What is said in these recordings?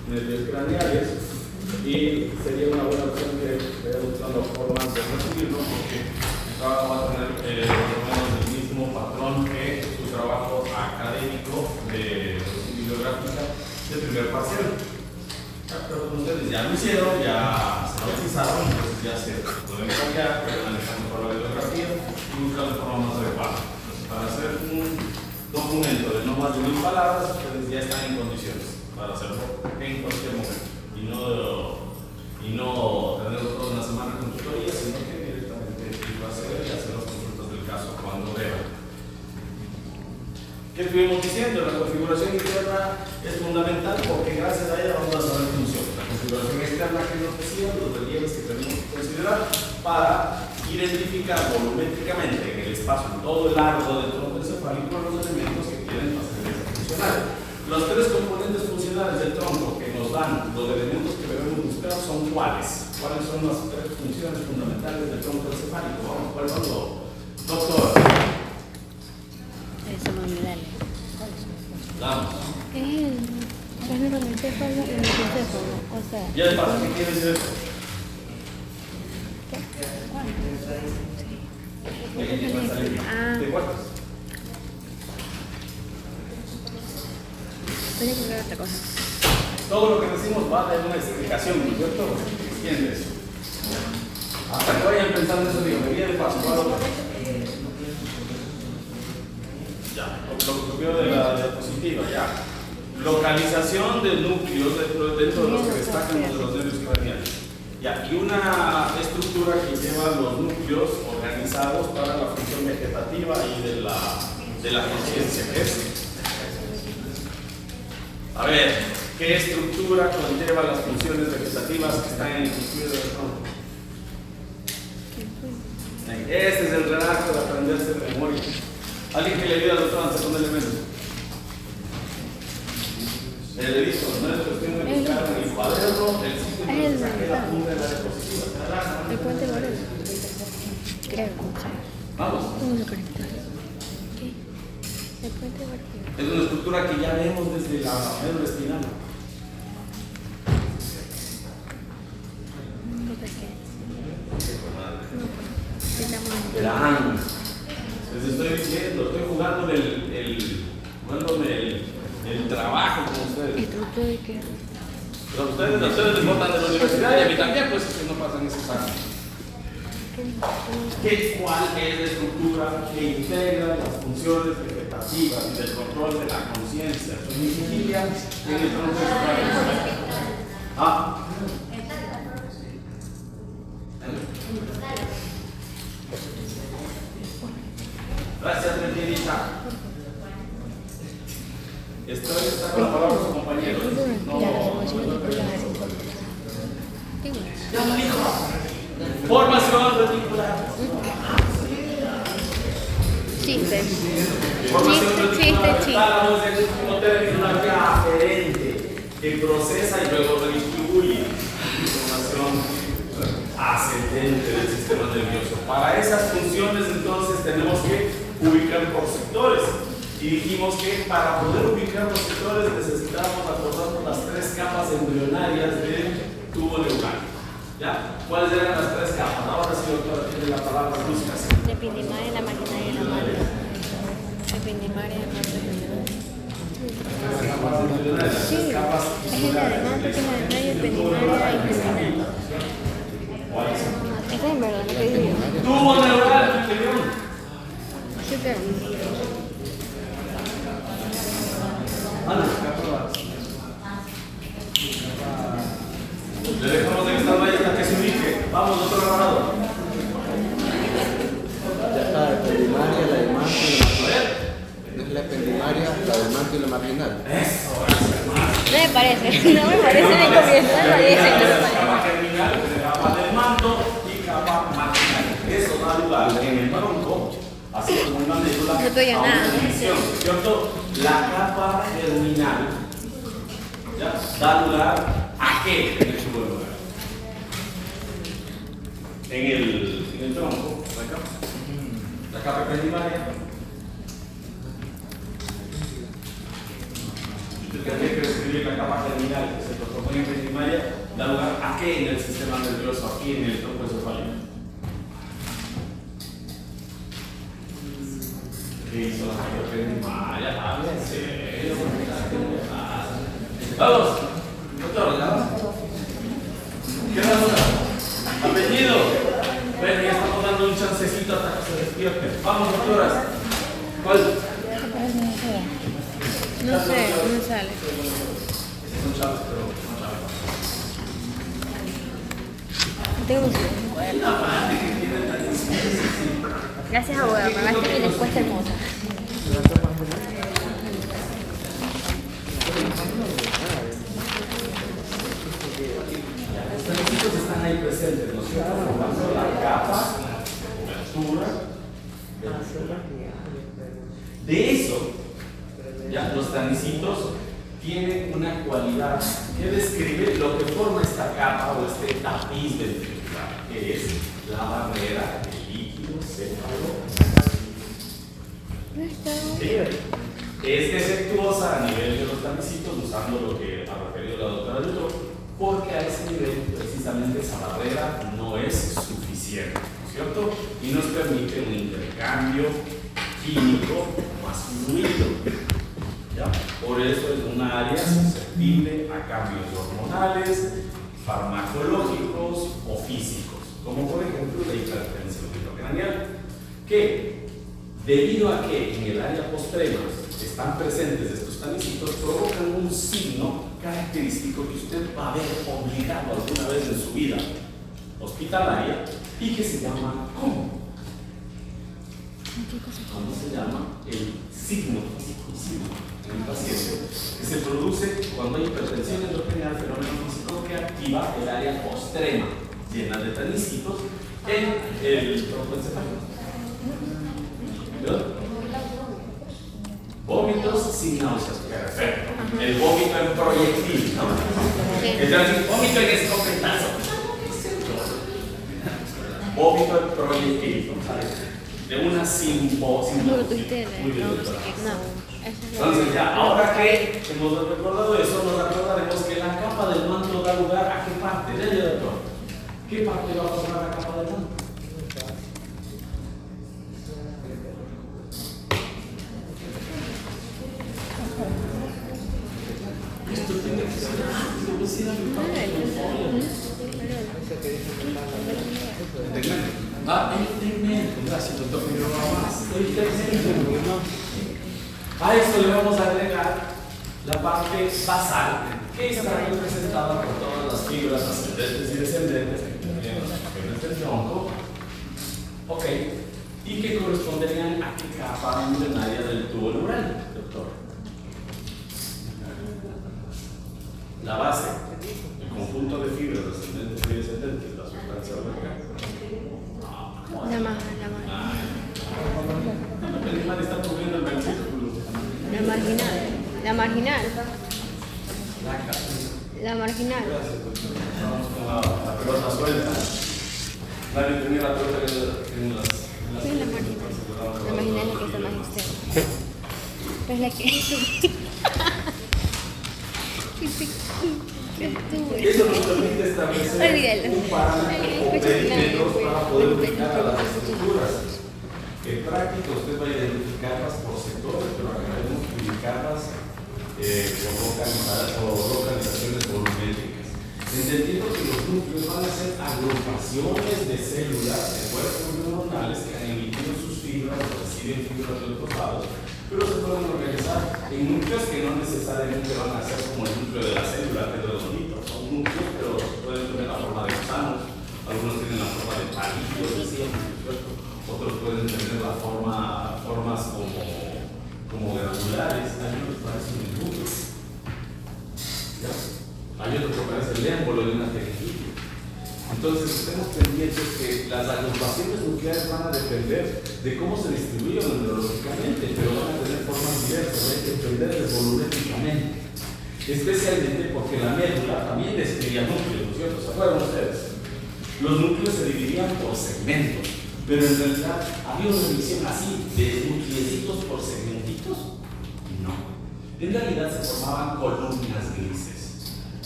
nervios craneales, y sería una buena opción que vaya buscando formas de recibirlo, porque el trabajo va a tener más o menos el mismo patrón que su trabajo académico de bibliográfica de primer parcial. Pero como ustedes ya lo hicieron, ya se lo utilizaron, entonces ya se pueden cambiar, pueden analizar mejor la bibliografía y buscar de forma más adecuada. Entonces, para hacer un documento de no más de 1000 palabras, ustedes ya están en condiciones para hacerlo en cualquier momento y no tener toda una semana con tutoría, sino que directamente ir a hacer y hacer las consultas del caso cuando deban. ¿Qué estuvimos diciendo? La configuración interna es fundamental porque gracias a ella vamos a saber funciones. La configuración externa que nos decía, los relieves que tenemos que considerar para identificar volumétricamente en el espacio, en todo el largo del tronco encefálico, los elementos que tienen facilidad funcional. Los tres componentes funcionales del tronco que nos dan los elementos que debemos buscar son ¿cuáles? ¿Cuáles son las tres funciones fundamentales del tronco encefálico? Vamos, ¿cuáles son los doctor? Vamos. Es neuroencéfalo y microencéfalo, o sea. ¿Ya es fácil? ¿Qué quiere decir eso? ¿De cuántos? Voy a explicar otra cosa. Todo lo que decimos va a tener una explicación, ¿no es cierto? ¿Quién es eso? Hasta que vayan pensando eso, digo, me viene fácil. Ya, lo copió de la diapositiva, ya. Localización de núcleos dentro de los que destacan de los nervios craneales. Ya, y una estructura que lleva los núcleos organizados para la función vegetativa y de la conciencia. ¿Qué es? A ver, ¿qué estructura conlleva las funciones vegetativas que están en el estructura del tronco? Este es el relato de aprenderse de memoria. ¿Alguien que le ayude al doctor al segundo elemento? El edito, no es cuestión de buscar en el cuaderno, el sitio donde saqué la punta de la diapositiva. El puente Varela. Creo. Vamos. ¿Cómo lo conectas? ¿Qué? El puente Varela. Es una estructura que ya vemos desde la médula espinal. Verán, les estoy diciendo, estoy jugando el trabajo con ustedes. ¿Estructura de qué? Pero a ustedes les botan de la universidad y a mí también, pues es que no pasan ese examen. ¿Cuál es la estructura que integra las funciones vegetativas y del control de la conciencia? Domicilia en el tronco encefálico. Ah. Gracias, Mentirita. Está con la palabra su compañero. No. Ya lo dijo. Formación reticular. Chiste. Formación reticular. Chiste. Tálamo es el último término, una vía aferente que procesa y luego redistribuye información ascendente del sistema nervioso. Para esas funciones, entonces, tenemos que ubicar por sectores. Y dijimos que para poder ubicar los sectores necesitamos acordarnos las tres capas embrionarias del tubo neural. ¿Ya? ¿Cuáles eran las tres capas? Ahora sí, doctora, tiene la palabra Luzcas. La epidimaria, la marginaria y la madre. La epidimaria, la marginaria. Sí, es la de madre, que es la de medio, epidimaria y terminal. Esa es verdad, lo que digo. Tubo neural anterior. Sí, pero. Le dejamos de esta raya hasta que se ubique. Vamos, doctor Alvarado. Ya está la ependimaria, la del manto y la marginal. No es la ependimaria, la del manto y la marginal. Eso, gracias, hermano. No me parece, no me parece ni comienzo, lo dicen, no me parece. Capa terminal, capa del manto y capa marginal. Eso da lugar en el tronco, así como en la médula, No estoy a una nada. división, ¿cierto? La capa terminal, ¿ya? Da lugar a qué en el tubo neural. En el tronco, la capa ependimaria. Usted tendría que describir la capa terminal, que es el doctor ¿A qué en el sistema nervioso? Aquí en el tronco encefálico. ¿Qué hizo la primaria? Vamos, doctor. ¿Qué pasa? Apellido. Ven, ya estamos dando un chancecito hasta que se despierte. Vamos, doctoras. ¿Cuál? No sé, no sale. Son chavos, pero no chavos. Tengo un sueño. Gracias, abogado. Pagaste mi respuesta hermosa. Los tanicitos están ahí presentes, ¿no es cierto? Formando la capa, la cobertura. De eso, ya los tanicitos tienen una cualidad que describe lo que forma esta capa o este tapiz ventricular, que es la barrera del líquido céfalo. Es defectuosa a nivel de los tanicitos, usando lo que ha referido la doctora Lutro, porque a ese nivel precisamente esa barrera no es suficiente, ¿no es cierto? Y nos permite un intercambio químico más fluido. ¿Ya? Por eso es una área susceptible a cambios hormonales, farmacológicos o físicos, como por ejemplo la hipertensión intracraneal, que debido a que en el área postrema están presentes estos tanicitos, provocan un signo característico que usted va a ver obligado alguna vez en su vida hospitalaria y que se llama ¿cómo? ¿Cómo se llama? El signo físico en el paciente, que se produce cuando hay hipertensión endocrinal, fenómeno físico que activa el área postrema llena de tanicitos en el tronco encefálico. Vómitos sin náuseas, perfecto. El vómito en proyectil, ¿no? Entonces, vómito en escopetazo. Vómito en proyectil, ¿sabes? De una simposión. Entonces, ya, ahora que hemos recordado eso, nos recordaremos que la capa del manto da lugar a qué parte, ¿Dele, doctor? ¿Qué parte va a formar la capa del manto? Esto tiene que ser el gracias, doctor. A esto le vamos a agregar la parte basal, que está representada por todas las fibras ascendentes y descendentes que tienen las regiones del tronco, ¿ok? Y que corresponderían a qué capa milenaria del tubo neural, doctor. La base, el conjunto de fibras ascendentes y descendentes, la sustancia orgánica. La marginal. La marginal. La marginal. Vamos con la pelota suelta. Nadie tenía la pelota en las. ¿Qué es la marginal? La marginal es la que está más externa. Es la que. Eso nos permite establecer un parámetro de perímetros para poder ubicar a las estructuras. En práctica usted va a identificarlas por sectores, pero acabaremos de ubicarlas por localizaciones volumétricas. Entendiendo que los núcleos van a ser agrupaciones de células de cuerpos neuronales que han emitido sus fibras o reciben fibras de otros lados, pero se pueden organizar en núcleos que no necesariamente van a ser como el núcleo de la célula, que es redondito. Son núcleos, pero pueden tener la forma de gusanos, algunos tienen la forma de palillos, otros pueden tener formas como granulares, hay otros que parecen núcleos. Hay otros que parecen el émbolo de una tejido. Entonces, estemos pendientes que las agrupaciones nucleares van a depender de cómo se distribuyen neurológicamente, pero van a tener formas diversas, hay que entenderles volumétricamente. Especialmente porque la médula también describía núcleos, ¿no es cierto? ¿Se acuerdan ustedes? Los núcleos se dividían por segmentos, pero en realidad había una división así, de nuclecitos por segmentitos. No. En realidad se formaban columnas grises.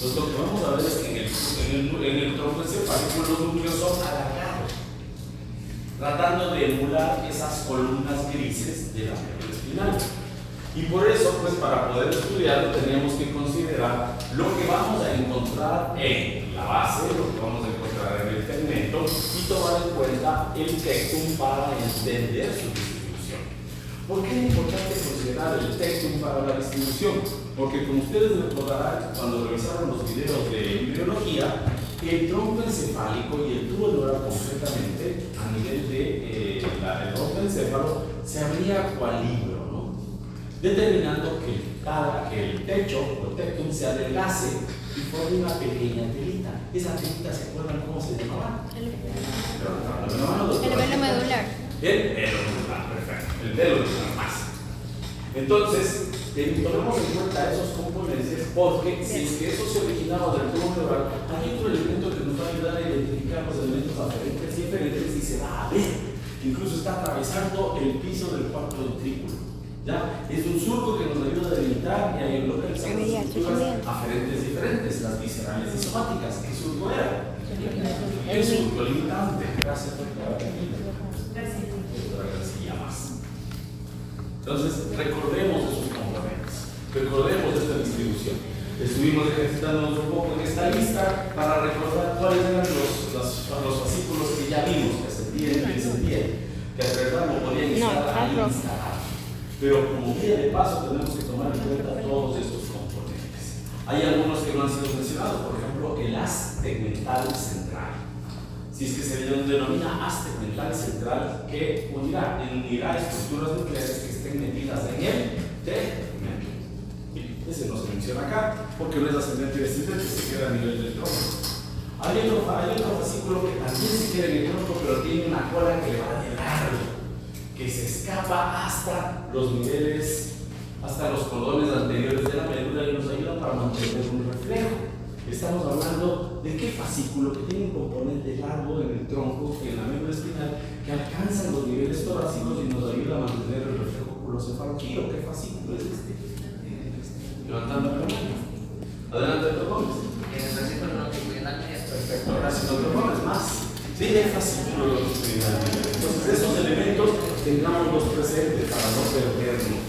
Entonces lo que vamos a ver es que en el tronco encefálico los núcleos son alargados, tratando de emular esas columnas grises de la médula espinal. Y por eso, pues para poder estudiarlo teníamos que considerar lo que vamos a encontrar en la base, lo que vamos a encontrar en el tegmento y tomar en cuenta el tectum para entender su distribución. ¿Por qué es importante considerar el tectum para la distribución? Porque como ustedes recordarán cuando revisaron los videos de embriología, el tronco encefálico y el tubo neural concretamente a nivel de el encéfalo se abría cual libro, determinando que el techo o el tectum se adelgace y forme una pequeña telita. Esa telita, ¿se acuerdan cómo se llamaba? El velo medular. El velo medular, perfecto. El velo medular más. Entonces, tomemos en cuenta esos componentes porque si es que eso se originaba del tubo neural, hay otro elemento que nos va a ayudar a identificar los elementos aferentes y diferentes y se va a ver. Incluso está atravesando el piso del cuarto ventrículo. ¿Ya? Es un surco que nos ayuda a delimitar y a localizar las estructuras aferentes diferentes, las viscerales y somáticas. ¿Qué surco era? El surco limitante. Gracias por la gracias. Más. Entonces, recordemos esos componentes, recordemos esta distribución. Estuvimos ejercitándonos un poco en esta lista para recordar cuáles eran los fascículos que ya vimos, que ascendían y descendían, que al verdad no podían estar ahí instalados. Pero como guía de paso tenemos que tomar en cuenta todos estos componentes. Hay algunos que no han sido mencionados, por ejemplo, el haz tegmental central. Si es que se denomina haz tegmental central, que unirá estructuras nucleares que estén metidas en el tegmento. Ese no se menciona acá, porque no es ascendente y descendente, se queda a nivel del tronco. Hay otro fascículo que también se queda en el tronco, pero tiene una cola que va de largo, que se escapa hasta los niveles, hasta los cordones anteriores de la médula y nos ayuda para mantener un reflejo. Estamos hablando de qué fascículo que tiene un componente largo en el tronco y en la médula espinal que alcanza los niveles torácicos y nos ayuda a mantener el reflejo culocefaloquiro. ¿Qué fascículo es este? Levantando la mano. Adelante, doctor Gómez. El fascículo longitudinal. Perfecto, gracias, doctor Gómez. Más. Sí, el fascículo longitudinal. Entonces, esos elementos tengámoslos presentes para no perdernos.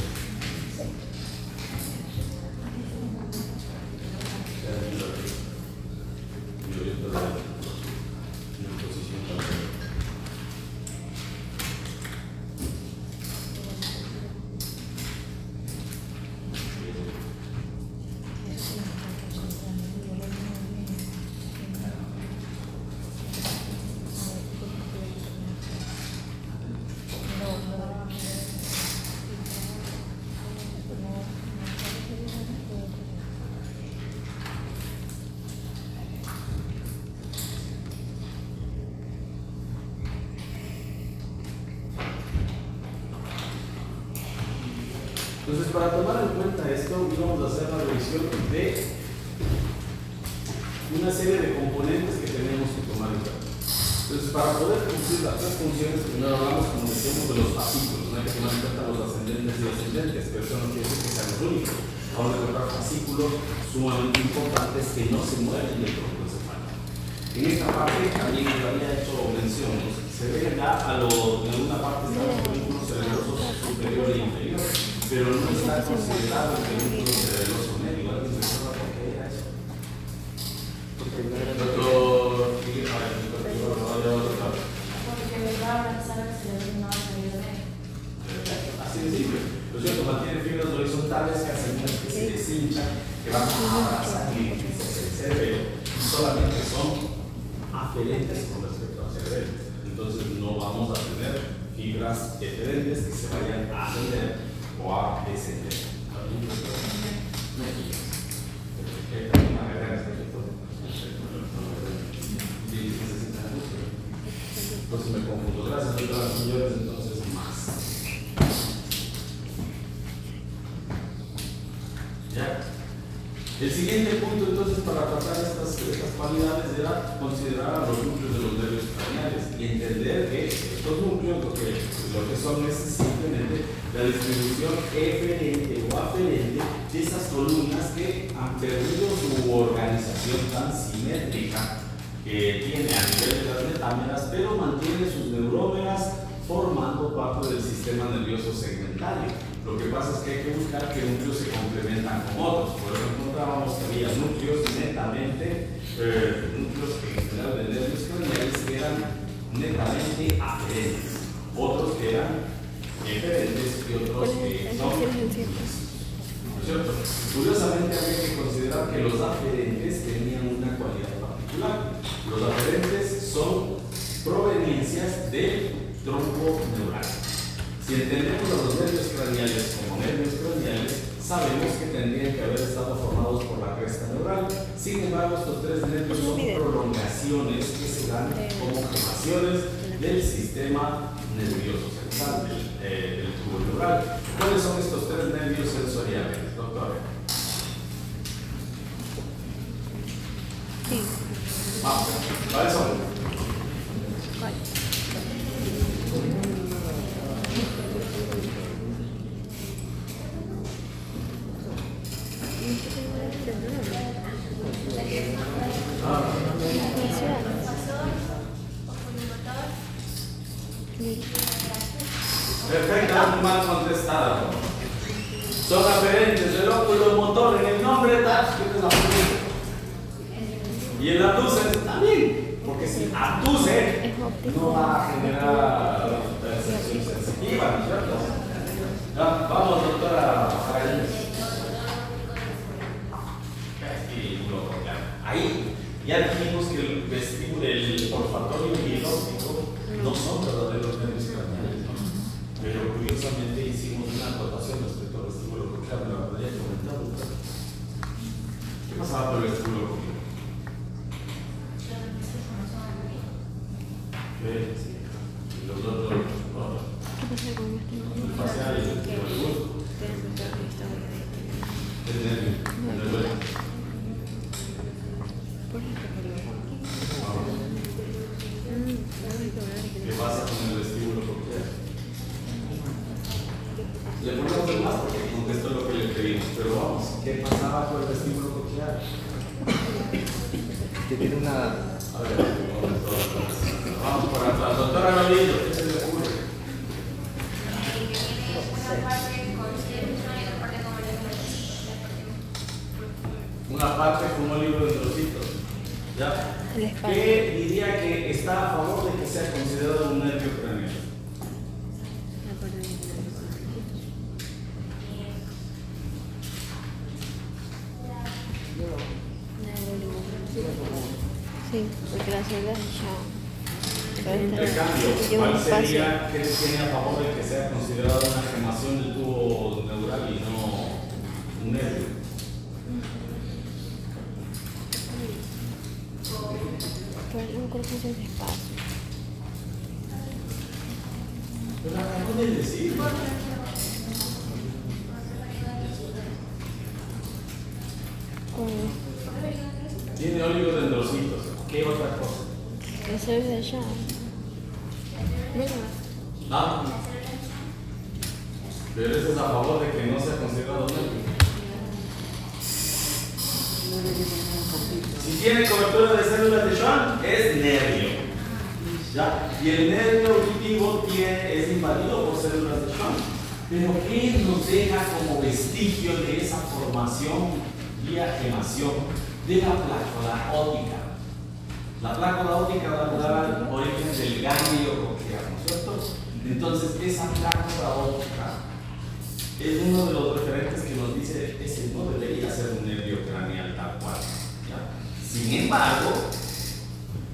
Entonces, para tomar en cuenta esto, vamos a hacer la revisión de una serie de componentes que tenemos que tomar en cuenta. Entonces, para poder cumplir las tres funciones, primero hablamos, como decíamos, de los fascículos. No hay que tomar en cuenta los ascendentes y descendentes, pero eso no quiere decir que sean los únicos. Vamos a encontrar fascículos sumamente importantes que no se mueven del tronco encefálico. En esta parte también les había hecho mención, se ve ya en una parte están los folículos cerebrosos superior e inferior, pero no está considerado el folículo cerebroso medio. ¿Alguien se acuerda por qué era eso? Porque así de simple. Lo cierto, mantiene fibras horizontales que hacen que se deshinchan, que van a abrazar el cerebro, y solamente son aferentes con respecto al cerebro. Entonces no vamos a tener fibras eferentes que se vayan a ascender o a descender. Entonces me confundo. Gracias, doctora señores. Entonces más. ¿Ya? El siguiente punto entonces para tratar estas cualidades era considerar a los núcleos de los nervios craneales y entender que estos núcleos lo que son es simplemente la distribución eferente o aferente esas columnas que han perdido su organización tan simétrica que tiene a nivel de las metámeras, pero mantiene sus neurómeras formando parte del sistema nervioso segmentario. Lo que pasa es que hay que buscar qué núcleos se complementan con otros. Por eso encontrábamos que había núcleos netamente, núcleos en general de nervios craneales que eran netamente aferentes, otros que eran eferentes y otros que son. ¿No es cierto? Curiosamente había que considerar que los aferentes tenían una cualidad particular. Los aferentes son proveniencias del tronco neural. Si entendemos a los nervios craneales como nervios craneales, sabemos que tendrían que haber estado formados por la cresta neural. Sin embargo, estos tres nervios son prolongaciones que se dan como gemaciones del sistema nervioso central, del tubo neural. ¿Cuáles son estos tres nervios sensoriales, doctor? Sí. Vamos, ¿cuáles son? ¿Cuál? Perfecta, mal contestada. Son aferentes del óculo motor en el nombre tal que es la pregunta. Y el abducen también, porque si abduce no va a generar percepción sensitiva, ¿no es cierto? Ya, vamos, doctora Jaime. Ahí ya dijimos que el vestíbulo, el olfatorio y el óptico no son verdaderos nervios craneales, ¿no? Pero curiosamente hicimos una anotación respecto al vestíbulo coclear, me lo había comentado. ¿Qué pasaba por el vestíbulo coclear? Y los dos, ¿Qué pasa con este? el facial y el gusto. El nervio, el nervio. ¿Qué pasa con el vestíbulo coclear? Le ponemos el más porque contestó lo que le pedimos, pero vamos, ¿qué pasaba con el vestíbulo coclear? Que tiene una. A ver, vamos por atrás. Doctora Rolillo, ¿qué se le ocurre? Una parte como un libro de trocitos. ¿Ya? ¿Qué diría que está a favor de que sea considerado un nervio craneal? Sí, porque las células ya. En cambio, ¿cuál sería que tiene a favor de que sea considerado una gemación del tubo neural y no un nervio? Pues un corpus de espacio. Pero acabo de decir. Tiene oligodendrocitos. ¿Qué otra cosa? Las células de allá. Nada. Pero eso es a favor de que no sea considerado nervio. Si tiene cobertura de células de Schwann, es nervio. ¿Ya? Y el nervio auditivo es invadido por células de Schwann. Pero ¿qué nos deja como vestigio de esa formación vía gemación de la plácula óptica? La plácula óptica va a dar al origen del ganglio coclear, ¿no es cierto? Entonces, esa plácula óptica es uno de los referentes que nos dice ese no debería ser un nervio craneal tal cual. ¿Ya? Sin embargo,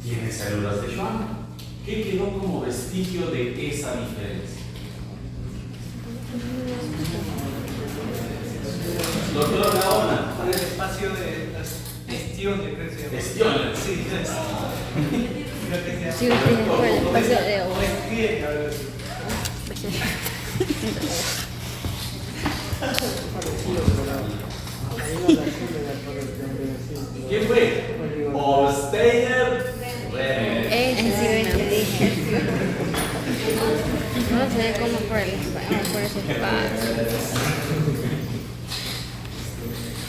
tiene células de Schwann. ¿Qué quedó como vestigio de esa diferencia? Doctor Gaona. Para el espacio de gestión, yo creo que se llama. Gestión. Sí, creo que se Sí, llama. tiene por el espacio de O escribe, algo así. ¿Quién fue? Holsteiner. Ese sí me dije. No sé cómo por el espacio, por ese espacio.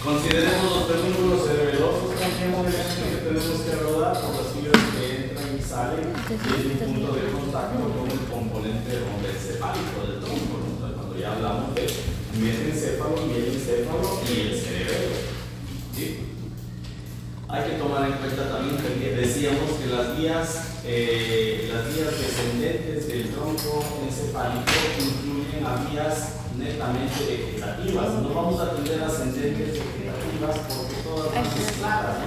Consideremos los pedúnculos cerebelosos también movimientos que tenemos que rodar por las fibras que entran y salen y es un punto de contacto con el componente encefálico del tronco. Entonces, cuando ya hablamos de mesencéfalo y el cerebelo. ¿Sí? Hay que tomar en cuenta también que decíamos que las vías descendentes del tronco encefálico incluyen a vías netamente vegetativas. No vamos a atender ascendentes vegetativas porque todas son mezcladas, ¿no?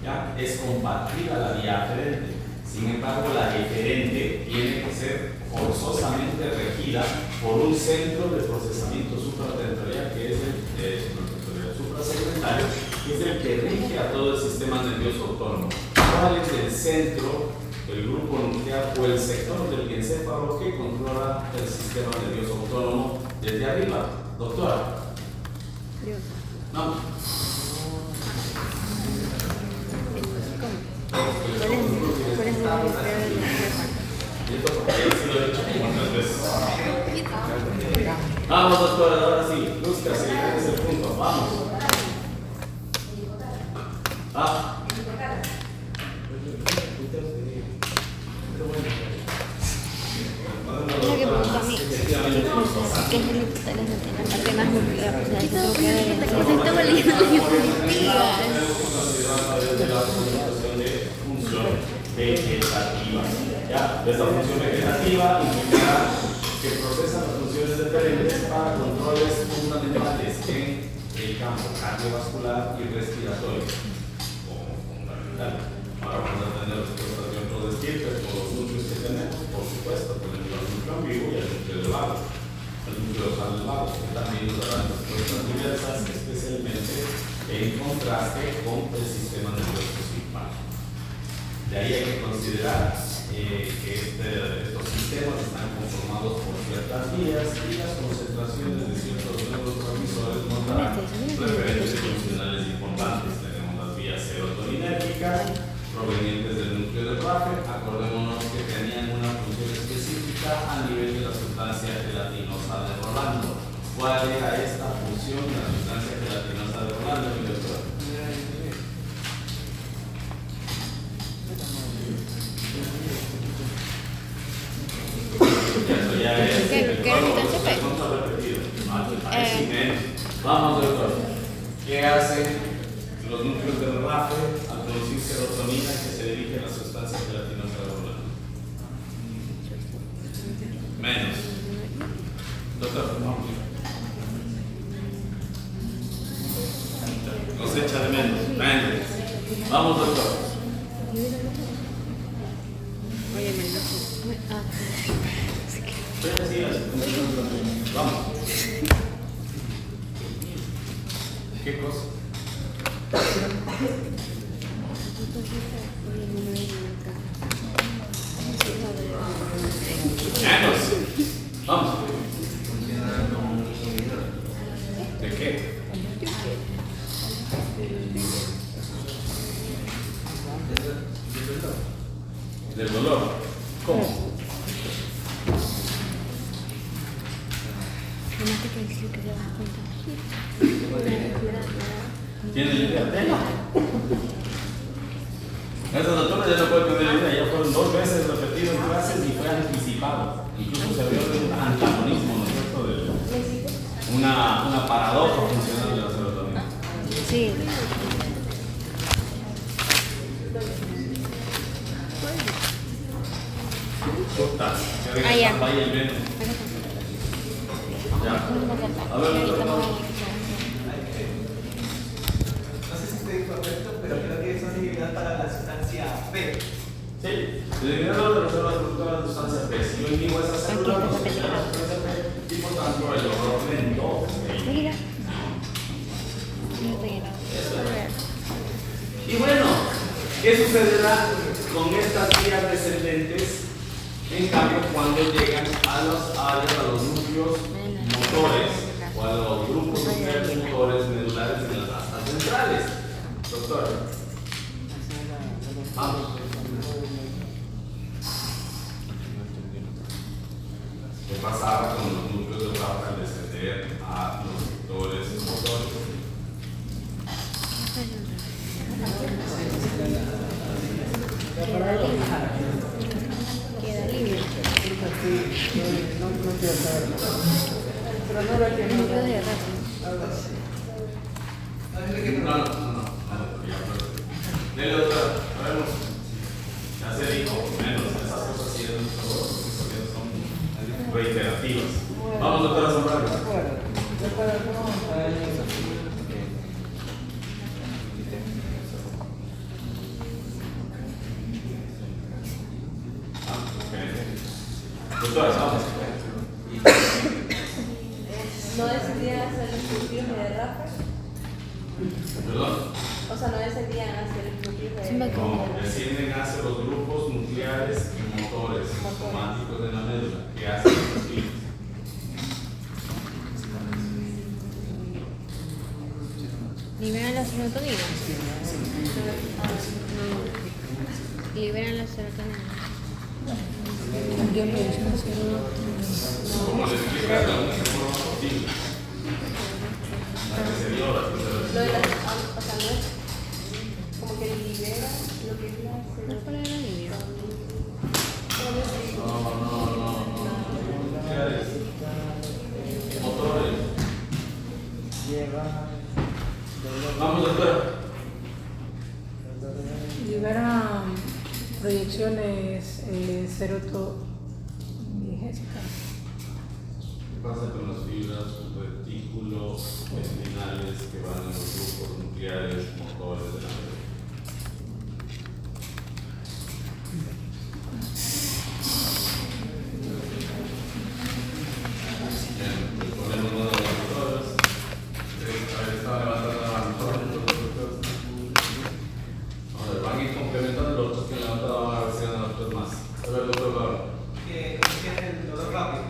¿Ya? Es compartida la vía aferente. Sin embargo, la eferente tiene que ser forzosamente regida por un centro de procesamiento supratentorial que es el suprasegmentario, que es el que rige a todo el sistema nervioso autónomo. ¿Cuál es el centro, el grupo nuclear o el sector del encéfalo que controla el sistema nervioso autónomo desde arriba? Doctora. No. Vamos, doctora, ahora sí. Luzca, si es el punto. Vamos. Lo que pregunto a mí, ¿qué es el hipotálamo? La parte más nuclear, o sea, eso creo que vegetativa. ¿Ya? Esta función vegetativa implicará que procesa las funciones dependientes para controles fundamentales en el campo cardiovascular y respiratorio. Como fundamental. Ahora vamos a tener respuestas de otros estirpes por los núcleos que tenemos, por supuesto, tenemos el núcleo ambiguo y el núcleo elevado. El núcleo elevado que también nos dará respuestas diversas, especialmente en contraste con el sistema nervioso simpático. De ahí hay que considerar que estos sistemas están conformados por ciertas vías y las concentraciones de ciertos neurotransmisores nos darán referentes funcionales importantes. Tenemos las vías serotoninérgicas provenientes del núcleo de Raffer. Acordémonos que tenían una función específica a nivel de la sustancia gelatinosa de Rolando. ¿Cuál era esta función de la sustancia gelatinosa de Rolando, mi doctor? Eso ya es ¿Qué sustancia fue? Vamos, doctor. ¿Qué hacen los núcleos de Raffer al producir serotonina que se dirige a la sustancia gelatinosa de Rolando? Menos. Doctor, vamos. Cosecha de menos. Menos. Vamos, doctor. Oye, me lo Vamos. ¿Qué cosa? Menos. Vamos. ¿De qué? Del dolor. ¿Cómo? ¿Tiene idea? Esa doctora ya no puede tener idea, ya fueron 2 veces repetido en clases y fue anticipado. Incluso se vio un antagonismo, ¿no es cierto? Una paradoja funcional de la serotonina. Sí. Ya. Ahí el veno. Ya. A ver, No sé si estoy correcto, pero creo que es una inhibidor para la sustancia P. Sí, el inhibidor de reservas productoras de sustancia P. Si yo inhibo esa célula, no se genera la sustancia P y por tanto el horror lento. Mira. Y bueno, ¿qué sucederá con estas vías descendentes? En cambio, cuando llegan a las áreas, a los núcleos motores o a los grupos nucleares motores medulares de las astas centrales. Doctor. Vamos. ¿Qué pasaba con los núcleos de Raffer al descender a los sectores motores? Queda libre. Queda libre. No quiero saber. Pero no lo quiero. Núcleo de rápido. No. Dele otra, a ver, ya se dijo, menos, esas cosas sí son reiterativas. Vamos, doctora Zambrano. Doctora, vamos. ¿No decidían hacer los núcleos de Rafa? Perdón. O sea, no decidían hacer los núcleos de Siempre como- No, descienden hacia los grupos nucleares y motores somáticos de la médula que hacen los fibras. ¿Liberan la serotonina? No. ¿Liberan la serotonina? Como les explica, la única forma posible. La que se dio, la que se Lo de las, o sea, no es como que libera lo que es la ¿No fue la de alivio? No. Nucleares. Motores. Vamos, doctora. Liberan proyecciones serotonínicas. ¿Qué pasa con las fibras retículo espinales que van en los grupos nucleares motores de la médula? Bien, pues ponemos uno de los doctores. Estaba levantando la mano. Ahora van a ir complementando los otros que han levantado, van a ver si ganan otros más. A ver, doctor Barro. ¿Qué es el dolor rápido?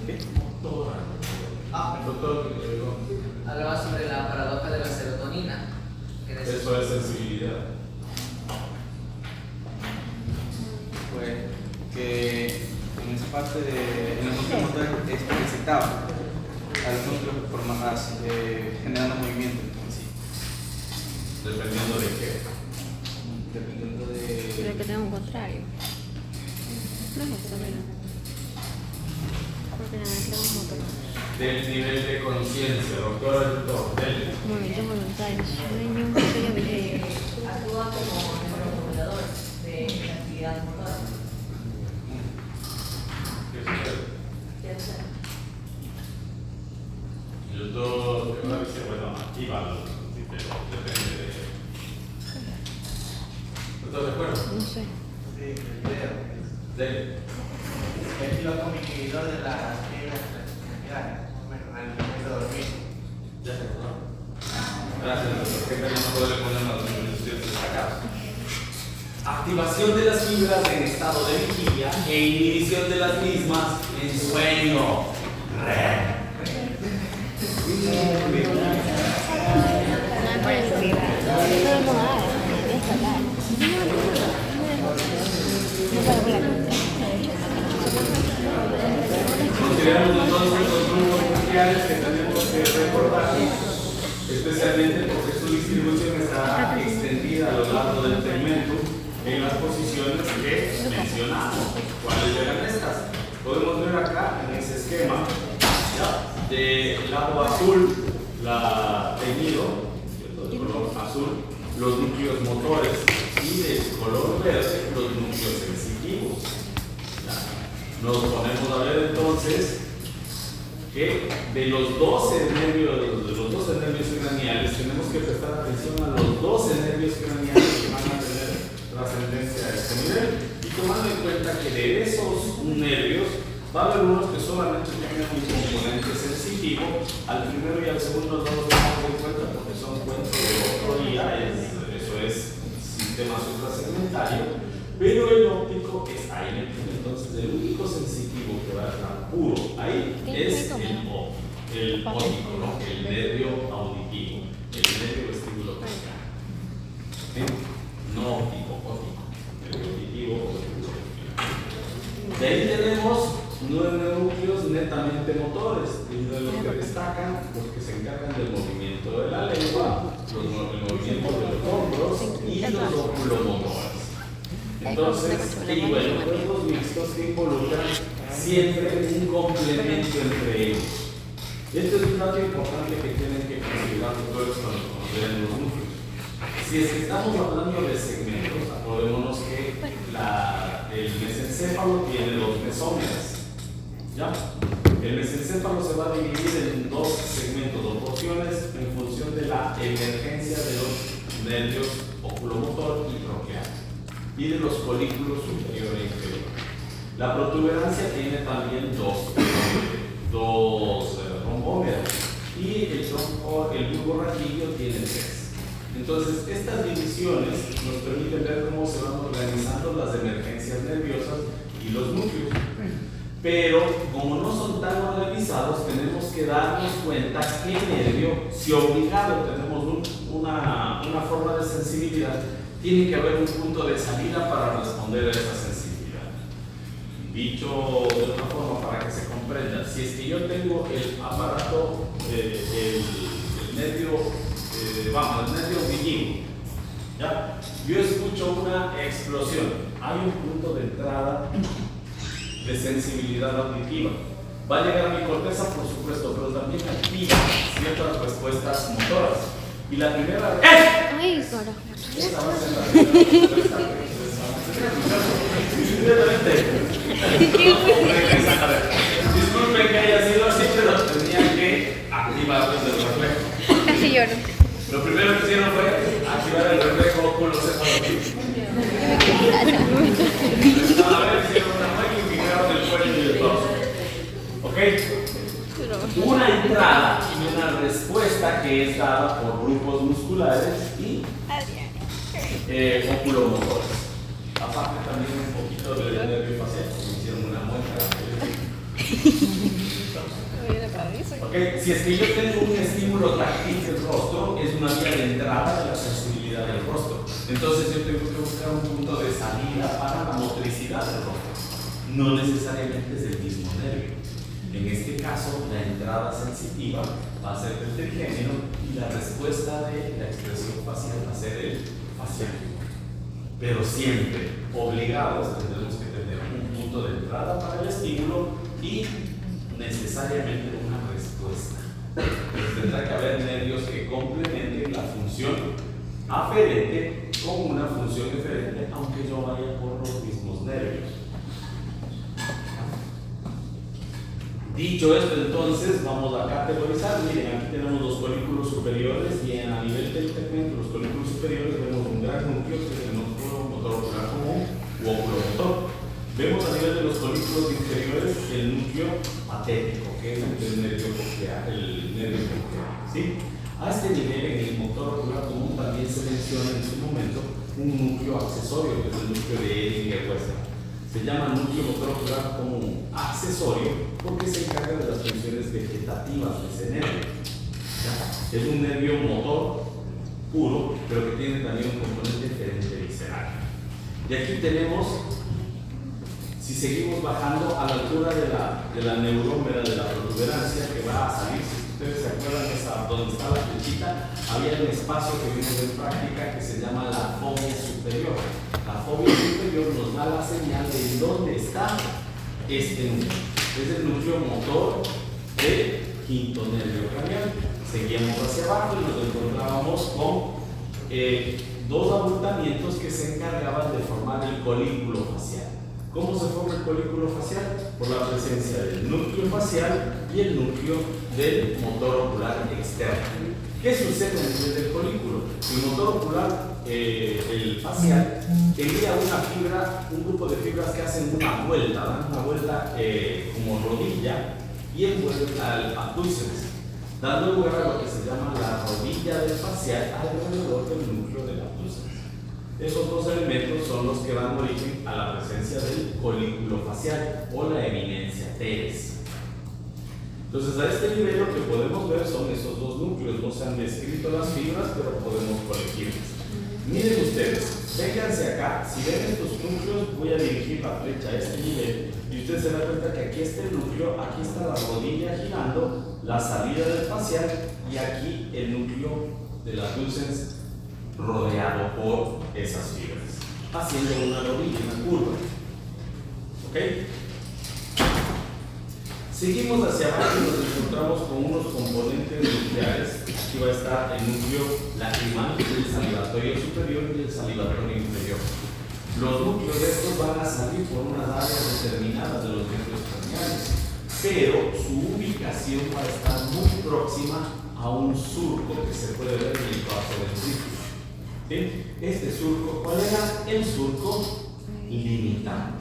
El doctor que llegó. Hablaba sobre la paradoja de la serotonina. Que decía- Eso es sensibilidad. Pues que en esa parte de en el núcleo motor es excitado a los núcleos generando movimiento en sí, Dependiendo de qué. dependiendo Creo que de tengo un contrario. No es eso, mira. Porque nada, es lo mismo, pero Del nivel de conciencia, doctora del doctor. Del. movimientos voluntarios. Sueño, sueño, vigilia. actúa como regulador de la actividad motora. ¿Qué sucede? ¿Qué hacer? Yo todo, ahora dice, bueno, activa, sí, pero depende de. ¿Estás de acuerdo? No sé. Sí, el dedo. Del. Es lo como inhibidor de las fibras espinales, al momento de dormir. Ya se acordó. Gracias, doctor. ¿Qué tal no poder poner más estudios destacados? Activación de las fibras en estado de vigilia e inhibición de las mismas en sueño REM. Nada por el fibra. Esto de moda, es fatal. No puedo hablar. Consideramos entonces los grupos nucleares que tenemos que recordar, especialmente porque su distribución está extendida a lo largo del segmento en las posiciones que mencionamos. ¿Cuáles eran estas? Podemos ver acá en ese esquema, ¿ya? Del lado azul, la teñido, ¿cierto? De color azul, los núcleos motores, y de color verde, los núcleos sensitivos. Nos ponemos a ver entonces que de los 12 nervios craneales tenemos que prestar atención a los 12 nervios craneales que van a tener trascendencia a este nivel, y tomando en cuenta que de esos nervios va a haber unos que solamente tienen un componente sensitivo. Al primero y al segundo no los tomamos en cuenta porque son cuentos de otro día, eso es sistema suprasegmentario. Pero el óptico es ahí, entonces el único sensitivo que va a estar puro ahí es el óptico, ¿no? El nervio auditivo, el nervio vestíbulo craneal. ¿Sí? No óptico, nervio auditivo o vestíbulo craneal. De ahí tenemos 9 núcleos netamente motores, y de los que destacan los que se encargan del movimiento de la lengua, el movimiento y los oculomotores. Entonces, y bueno, juegos mixtos que involucran siempre un complemento entre ellos. Este es un dato importante que tienen que considerar ustedes cuando consideren los núcleos. Si es que estamos hablando de segmentos, acordémonos que el mesencéfalo tiene dos mesómeros. ¿Ya? El mesencéfalo se va a dividir en dos segmentos o porciones en función de la emergencia de los nervios oculomotor y troqueal y de los folículos superior e inferior. La protuberancia tiene también dos trombómeros y el bulbo raquídeo tiene tres. Entonces, estas divisiones nos permiten ver cómo se van organizando las emergencias nerviosas y los núcleos. Pero, como no son tan organizados, tenemos que darnos cuenta qué nervio, si obligado tenemos una forma de sensibilidad, tiene que haber un punto de salida para responder a esa sensibilidad. Dicho de otra forma, para que se comprenda, si es que yo tengo el aparato, el nervio ombligo, ¿ya? Yo escucho una explosión, hay un punto de entrada de sensibilidad auditiva. Va a llegar a mi corteza, por supuesto, pero también activa ciertas respuestas motoras. Y la primera... Ay, carajo. Esta va a ser la primera respuesta. Disculpen que haya sido así, pero tenía que activar desde el reflejo. Casi lloro. Lo primero que hicieron fue activar el reflejo oculocefalótico. A ver, hicieron una mueca y fijaron el cuello y el torso. ¿Ok? Una entrada y una respuesta que es dada por grupos musculares y oculomotores. Aparte también un poquito de nervio facial, me hicieron una mueca. Okay. Si es que yo tengo un estímulo táctil del rostro, es una vía de entrada de la sensibilidad del rostro. Entonces yo tengo que buscar un punto de salida para la motricidad del rostro. No necesariamente es el mismo nervio. En este caso, la entrada sensitiva va a ser el trigémino y la respuesta de la expresión facial va a ser el facial. Pero siempre, obligados, tendremos que tener un punto de entrada para el estímulo y necesariamente una respuesta. Pero tendrá que haber nervios que complementen la función aferente con una función eferente, aunque yo vaya por los mismos nervios. Dicho esto, entonces vamos a categorizar. Miren, aquí tenemos los folículos superiores y a nivel del segmento, los folículos superiores, vemos un gran núcleo que es el motor ocular común u oculomotor. Vemos a nivel de los folículos inferiores el núcleo patético, que es el nervio coclear, ¿sí? A este nivel, en el motor ocular común también se menciona en su momento un núcleo accesorio, que es el núcleo de Edinger-Westphal. Se llama núcleo motor ocular común accesorio porque se encarga de las funciones vegetativas de ese nervio. ¿Ya? Es un nervio motor puro, pero que tiene también un componente diferente visceral. Y aquí tenemos, si seguimos bajando a la altura de la neurómera de la protuberancia que va a salir, si ustedes se acuerdan donde está la flechita, había un espacio que vimos en práctica que se llama la fobia superior. La fobia superior nos da la señal de dónde está este núcleo. Es el núcleo motor del quinto nervio craneal. Seguíamos hacia abajo y nos encontrábamos con dos abultamientos que se encargaban de formar el colículo facial. ¿Cómo se forma el colículo facial? Por la presencia del núcleo facial y el núcleo del motor ocular externo. ¿Qué sucede a nivel del colículo? El motor ocular, el facial, envía una fibra, un grupo de fibras que hacen una vuelta, dan una vuelta como rodilla y envuelven al abdúceres, dando lugar a lo que se llama la rodilla del facial alrededor del núcleo del abdúceres. Esos dos elementos son los que dan origen a la presencia del colículo facial o la eminencia teres. Entonces, a este nivel lo que podemos ver son esos dos núcleos. No se han descrito las fibras, pero podemos colegirlas. Miren ustedes, vénganse acá. Si ven estos núcleos, voy a dirigir la flecha a este nivel y ustedes se dan cuenta que aquí está el núcleo, aquí está la rodilla girando, la salida del facial y aquí el núcleo de la abducens rodeado por esas fibras, haciendo una lomilla, una curva. ¿Ok? Seguimos hacia abajo y nos encontramos con unos componentes nucleares. Aquí va a estar el núcleo lacrimal, el salivatorio superior y el salivatorio inferior. Los núcleos de estos van a salir por unas áreas determinadas de los núcleos craneales, pero su ubicación va a estar muy próxima a un surco que se puede ver en el bajo del círculo. ¿Sí? Este surco, ¿cuál era? El surco limitante.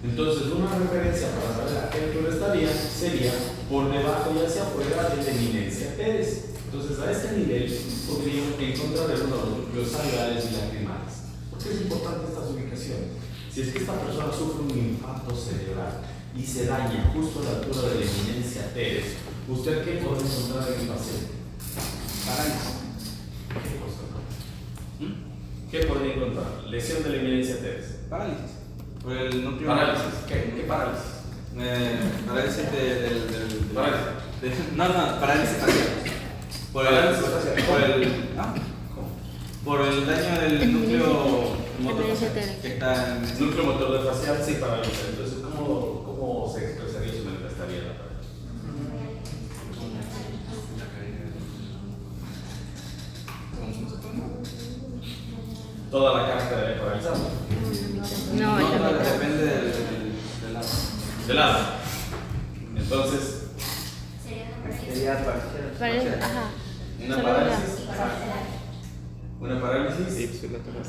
Entonces, una referencia para saber a qué altura estaría sería por debajo y hacia afuera de la eminencia teres. Entonces, a este nivel podríamos encontrar uno de los núcleos salivales y lacrimales. ¿Por qué es importante estas ubicaciones? Si es que esta persona sufre un infarto cerebral y se daña justo a la altura de la eminencia teres, ¿usted qué puede encontrar en el paciente? Parálisis. ¿Qué cosa? ¿Qué podría encontrar? Lesión de la eminencia teres. Parálisis. Por el núcleo. Parálisis. ¿Qué parálisis? Parálisis Parálisis. No, parálisis facial. Parálisis facial. Por el daño del núcleo motor Eminencia facial, teres. que está en Núcleo motor del facial sí paraliza. Entonces, ¿cómo se expresaría y se manifestaría la parálisis? Toda la cara quedaría paralizada. No, depende del lado. De lado. Entonces, Sería parcial. Ajá. una Solo parálisis. la- Una parálisis. Ipsilateral.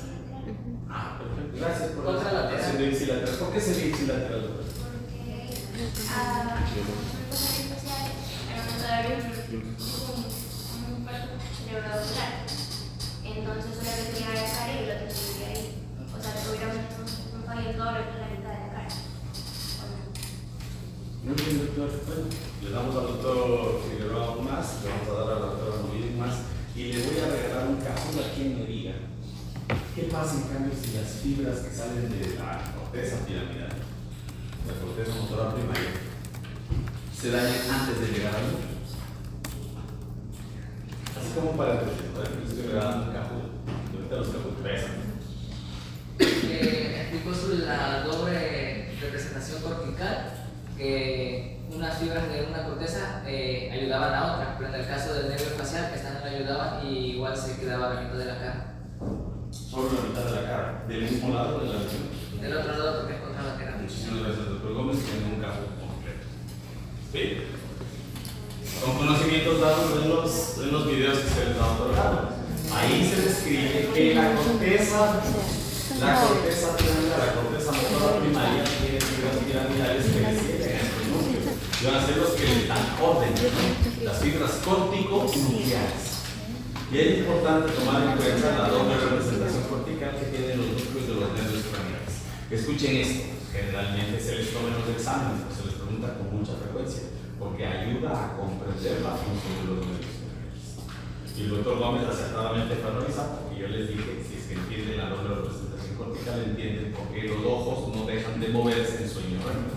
Ah, perfecto. Gracias por la Contralateral. explicación de ipsilateral. ¿Por qué sería ipsilateral? Entonces una vez que la cara y el otro seguiría ahí. O sea, tuviera un fallo doble en la mitad de la cara. Muy bien, doctor. Bueno, le damos al doctor Figueroa más, le vamos a dar a la doctora Molina más, y le voy a regalar un cajón a quien me diga qué pasa en cambio si las fibras que salen de la corteza piramidal, la corteza motora primaria, se dañan antes de llegar al núcleo. Así como para el estoy regalando un cajón, ahorita los cajones pesan. Explicó sobre la doble representación cortical, que unas fibras de una corteza ayudaban a otras, pero en el caso del nervio facial, estas no ayudaban y igual se quedaba la mitad de la cara. Solo la mitad de la cara, del mismo lado de la lesión. Del otro lado porque encontraba que era Muchísimas gracias, doctor Gómez, tiene un caso completo. ¿Sí? Con conocimientos dados en los videos que se les han otorgado. Ahí se describe que la corteza triangular, la corteza motora primaria, tiene fibras piramidales que descienden a estos núcleos. Y van a ser los que le dan orden, ¿no? Las fibras córtico-nucleares. Y es importante tomar en cuenta la doble representación cortical que tienen los núcleos de los nervios craneales. Escuchen esto, generalmente se les toma en los exámenes, se les pregunta con mucha frecuencia, porque ayuda a comprender la función de los nervios craneales. Y el doctor Gómez acertadamente fue a revisar, porque yo les dije, si es que entienden la doble representación cortical, entienden por qué los ojos no dejan de moverse en sueño REM.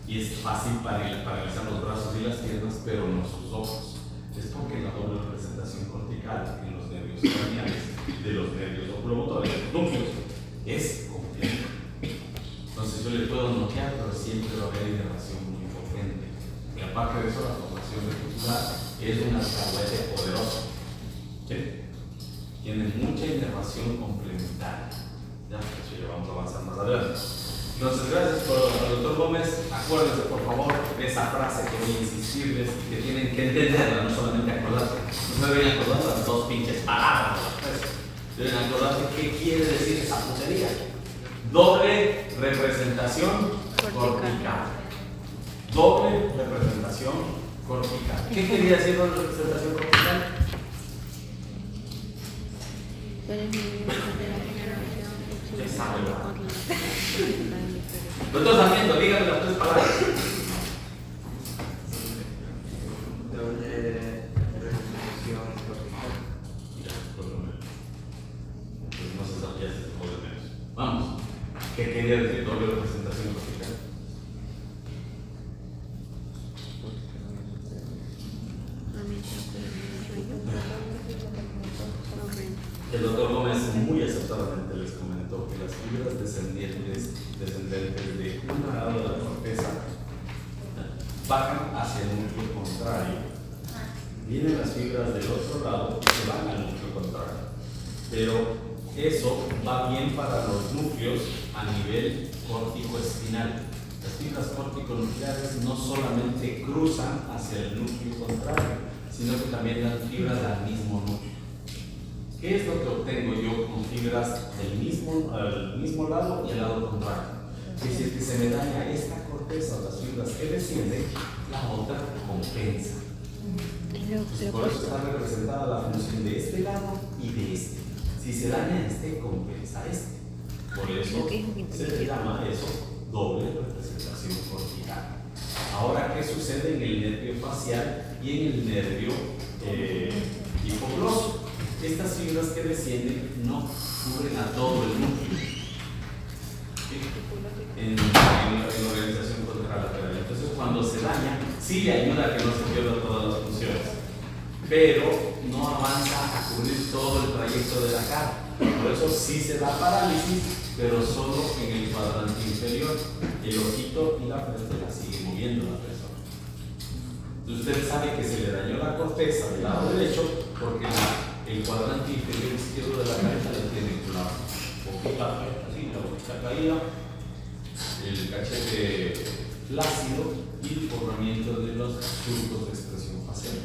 Y es fácil paralizar los brazos y las piernas, pero no sus ojos. Es porque la doble representación cortical en los nervios craneales de los nervios oculomotores, núcleos, es compleja. Entonces yo le puedo noquear, pero siempre va a haber inervación muy potente. Y aparte de eso, la formación reticular es un alcahuete poderoso. ¿Sí? Tiene mucha inervación complementaria. Ya, eso ya vamos a avanzar más adelante. Entonces, gracias al doctor Gómez. Acuérdense, por favor, de esa frase que voy a insistirles y que tienen que entenderla, no solamente acordarse. No se deben acordar las dos pinches palabras, deben acordarse qué quiere decir esa putería. Doble representación cortical. Doble representación cortical. ¿Qué quería decir doble representación cortical? Doctor Sarmiento, dígame las tres palabras. Doble representación cortical. Pues no se sabía ese tipo de medios. Vamos. ¿Qué quería decir doble representación cortical? El doctor Gómez muy acertadamente les comentó que las fibras descendentes de un lado de la corteza bajan hacia el núcleo contrario. Vienen las fibras del otro lado y se van al núcleo contrario. Pero eso va bien para los núcleos a nivel córtico-espinal. Las fibras córtico-nucleares no solamente cruzan hacia el núcleo contrario, sino que también dan fibras al mismo núcleo. ¿Qué es lo que obtengo yo con fibras al mismo lado y al lado contrario? Que si es que se me daña esta corteza o las fibras que descienden, la otra compensa. Entonces, por eso está representada la función de este lado y de este. Si se daña este, compensa este. Por eso se le llama eso doble representación cortical. Ahora, ¿qué sucede en el nervio facial y en el nervio hipogloso? Estas fibras que descienden no cubren a todo el núcleo en la organización contralateral. Entonces, cuando se daña, sí le ayuda a que no se pierdan todas las funciones, pero no avanza a cubrir todo el trayecto de la cara. Por eso sí se da parálisis, pero solo en el cuadrante inferior. El ojito y la frente la sigue moviendo la persona. Usted sabe que se le dañó la corteza del lado derecho porque el cuadrante inferior izquierdo de la cabeza le tiene claro. Boquita así, la boquita caída, el cachete flácido y el forramiento de los surcos de expresión facial.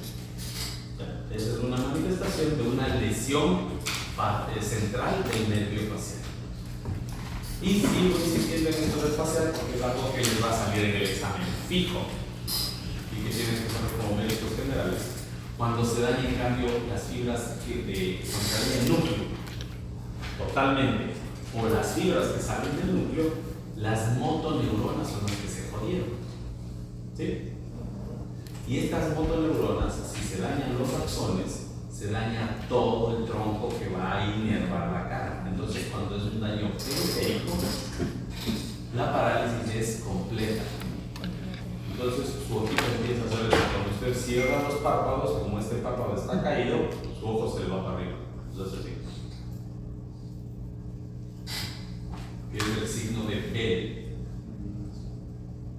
Esa es una manifestación de una lesión central del nervio facial. Y sigo insistiendo en esto del facial porque es algo que les va a salir en el examen fijo y que tienen que saber como médicos generales. Cuando se dañan en cambio las fibras que salen del núcleo totalmente o las fibras que salen del núcleo, las motoneuronas son las que se jodieron. ¿Sí? Y estas motoneuronas, si se dañan los axones, se daña todo el tronco que va a inervar la cara. Entonces, cuando es un daño periférico, la parálisis es completa. Entonces, su ojito empieza a hacer eso. Cuando usted cierra los párpados, como este párpado está caído, su ojo se le va para arriba. Entonces, así. Que es el signo de Bell.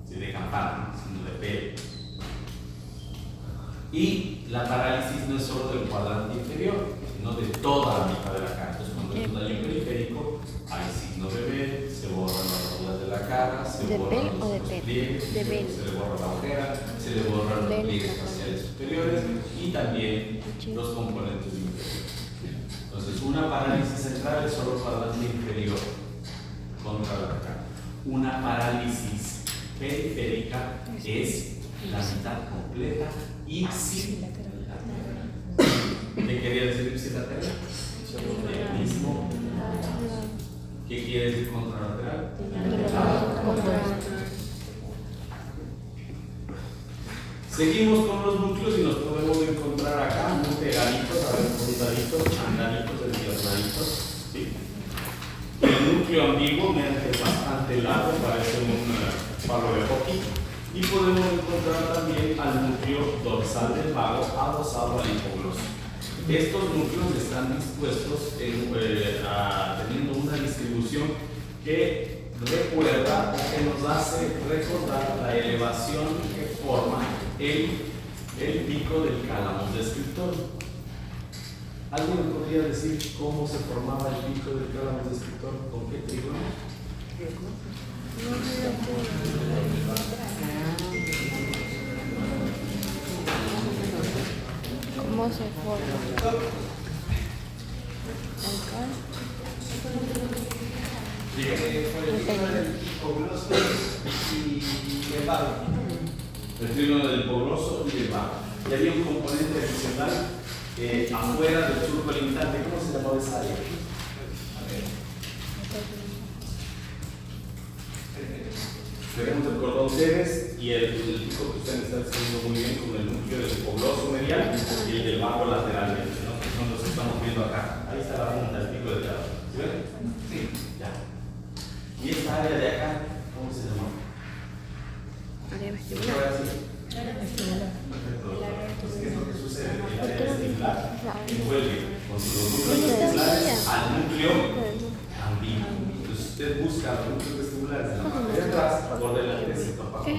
Sí, de campana, signo de Bell. Y la parálisis no es solo del cuadrante inferior, sino de toda la mitad de la cara. Entonces, cuando es un daño periférico, hay signo de Bell, se borran las arrugas de la cara, se borran los pliegues, se le borra la ojera, se le borran los pliegues faciales superiores y también los componentes inferiores. Entonces, una parálisis central es solo cuadrante inferior contra la cara. Una parálisis periférica es la mitad completa ipsilateral. ¿Qué quería decir ipsilateral? El mismo. ¿Qué quiere decir contralateral? Seguimos con los núcleos y nos podemos encontrar acá muy pegaditos, a ver, juntaditos, andaditos, endiosnaditos. ¿Sí? El núcleo ambiguo es bastante largo, parece un palo de hockey. Y podemos encontrar también al núcleo dorsal del vago adosado al hipogloso. Estos núcleos están dispuestos teniendo una distribución que recuerda o que nos hace recordar la elevación que forma el pico del cálamo descriptor. ¿Alguien me podría decir cómo se formaba el pico del cálamo descriptor? ¿Con qué trígono? ¿Cómo se forma? El trígono del hipogloso y el vago. Y había un componente adicional afuera del surco limitante. ¿Cómo se llamaba esa área? Tenemos el cordón Ceres y el pico que ustedes están haciendo muy bien con el núcleo del hipogloso medial y el del vago lateralmente, ¿no? Que son los que estamos viendo acá. Ahí está la punta del pico del cálamo. ¿Sí ven? Sí, ya. ¿Y esta área de acá, cómo se llama? Área vestibular. Perfecto. ¿Qué es lo que sucede? El área vestibular envuelve con los núcleos vestibulares núcleo ambiguo. Entonces usted busca los núcleos vestibulares en la parte de atrás por delante de cierto paso. ¿Sí?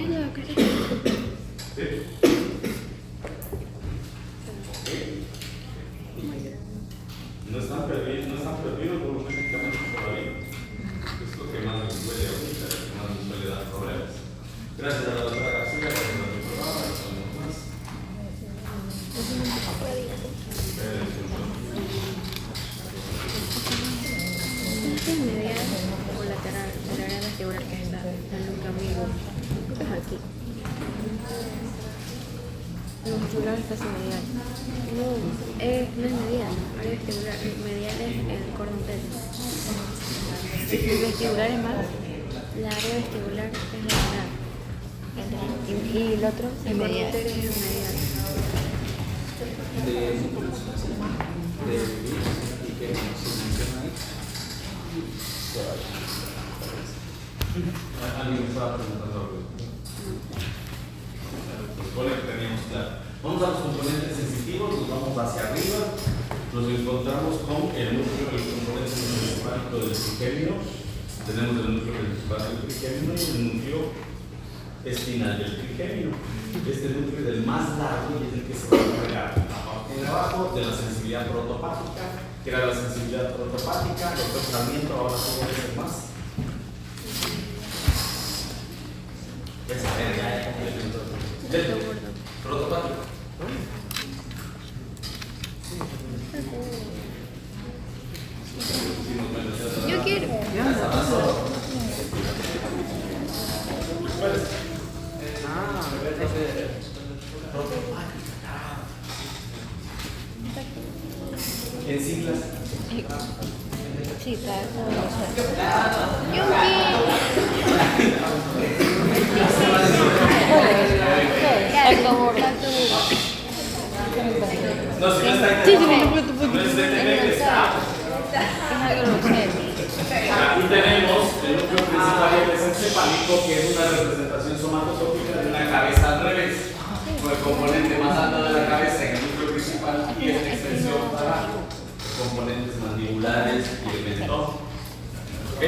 No están perdidos volumétricamente todavía. Es lo que más nos duele ahorita, lo que más nos suele dar problemas. Gracias a la doctora García por nuestro programa. Es medial o lateral del área vestibular que está en el núcleo amigo. Es aquí. El vestibular está medial. No, no es medial. Área vestibular. Medial es el cordón térmico. El vestibular es más. La área vestibular es lateral. Y el otro es medial. ¿Alguien me estaba preguntando algo? Supone que teníamos claro. Vamos a los componentes sensitivos, nos vamos hacia arriba, nos encontramos con el núcleo, el componente principal del trigémino. Tenemos el núcleo principal del trigémino y el núcleo espinal del trigémino. Este núcleo es el más largo y es el que se va a encargar la parte de abajo de la sensibilidad protopática, que era la sensibilidad protopática, el procesamiento, ahora sí va a ser más. Protopático. Yo quiero. En siglas. Sí, claro. Yo quiero. No, si no está aquí, no es de tener que estar. Aquí tenemos el núcleo principal y el encefálico, que es una representación somatotópica de una cabeza al revés, con el componente más alto de la cabeza en el núcleo principal y esta extensión para componentes mandibulares y el mentón. ¿Ok?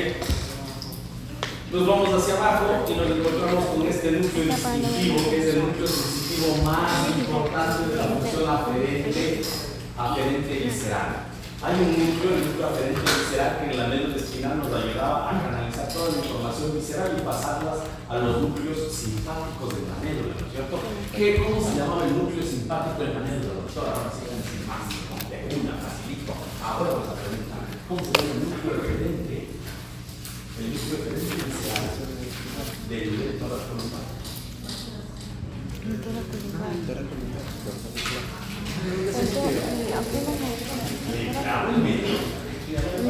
Nos vamos hacia abajo y nos encontramos con este núcleo distintivo, que es el núcleo sensitivo más importante de la función aferente visceral. Hay un núcleo, el núcleo aferente visceral, que en la médula espinal nos ayudaba a canalizar toda la información visceral y pasarlas a los núcleos simpáticos de la médula, ¿no es cierto? ¿Cómo se llamaba el núcleo simpático de la médula, doctor? Ahora sí, más una facilito. Ahora vamos a preguntar, ¿cómo se llama el núcleo referente? El núcleo referente visceral del director de la columna. No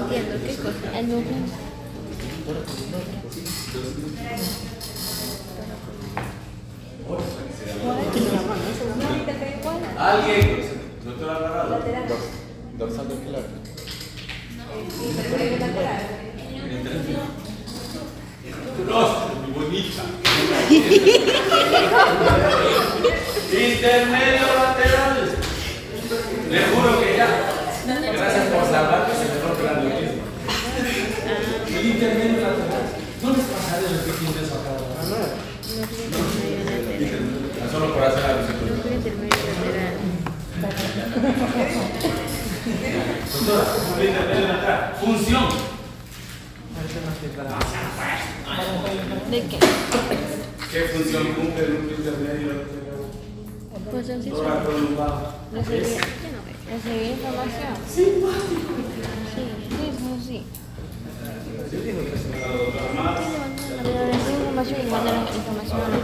entiendo, ¿qué cosa? El núcleo. ¿Alguien? ¿Doctor Alvarado? Dorsal del pilar. Dos, muy bonita. Intermedio lateral. Le juro que ya. Gracias por salvarme, se me rompe la neurisma. El intermedio lateral. ¿No les pasaría el pequeño de eso acá? No, solo por hacer algo. Núcleo intermedio lateral. Doctora, el intermedio lateral. Función. ¿De qué? ¿Qué función cumple el núcleo intermedio lateral? Función Recibir información. Sí, sí. recibir información y mandar información a la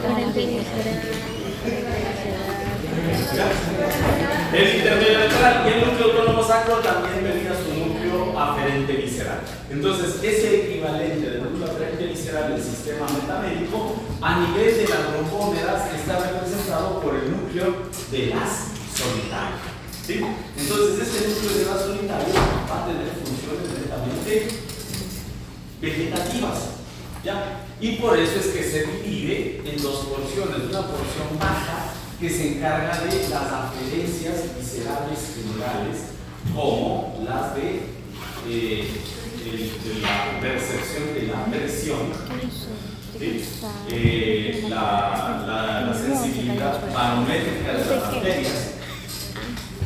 el intermedio lateral y el núcleo autónomo sacro también venía su núcleo aferente visceral. Entonces, ese equivalente del núcleo aferente visceral del sistema metamédico a nivel de las broncómedas está representado por el núcleo de las solitarias. ¿Sí? Entonces, este núcleo de las solitarias va a tener funciones netamente vegetativas. ¿Ya? Y por eso es que se divide en dos porciones. Una porción baja que se encarga de las aferencias viscerales generales, como las de la percepción de la presión, ¿sí? La sensibilidad barométrica de las arterias,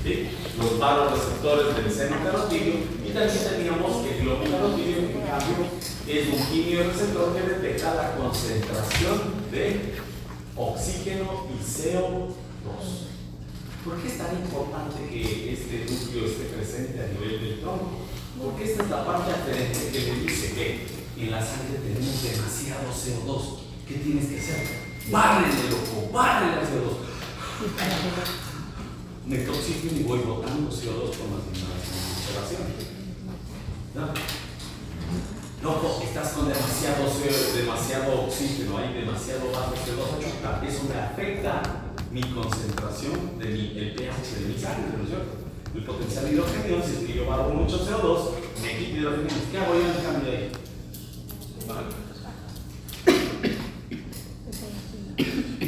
¿sí? Los varoreceptores del seno carotídeo, y también teníamos que el globo carotídeo, en cambio, es un quimioreceptor que detecta la concentración de oxígeno y CO2. ¿Por qué es tan importante que este núcleo esté presente a nivel del tronco? Porque esta es la parte aferente que le dice que en la sangre tenemos demasiado CO2. ¿Qué tienes que hacer? ¡Bárrele, loco! ¡Bárrele al CO2! Meto oxígeno y voy botando CO2 con las observaciones. ¿No? Loco, estás con demasiado oxígeno, hay demasiado bajo CO2, eso me afecta mi concentración, el pH de mi sangre, ¿no es cierto? El potencial hidrogenión, si es que yo barro mucho CO2, me quito hidrogenión. ¿Qué hago yo en cambio ahí?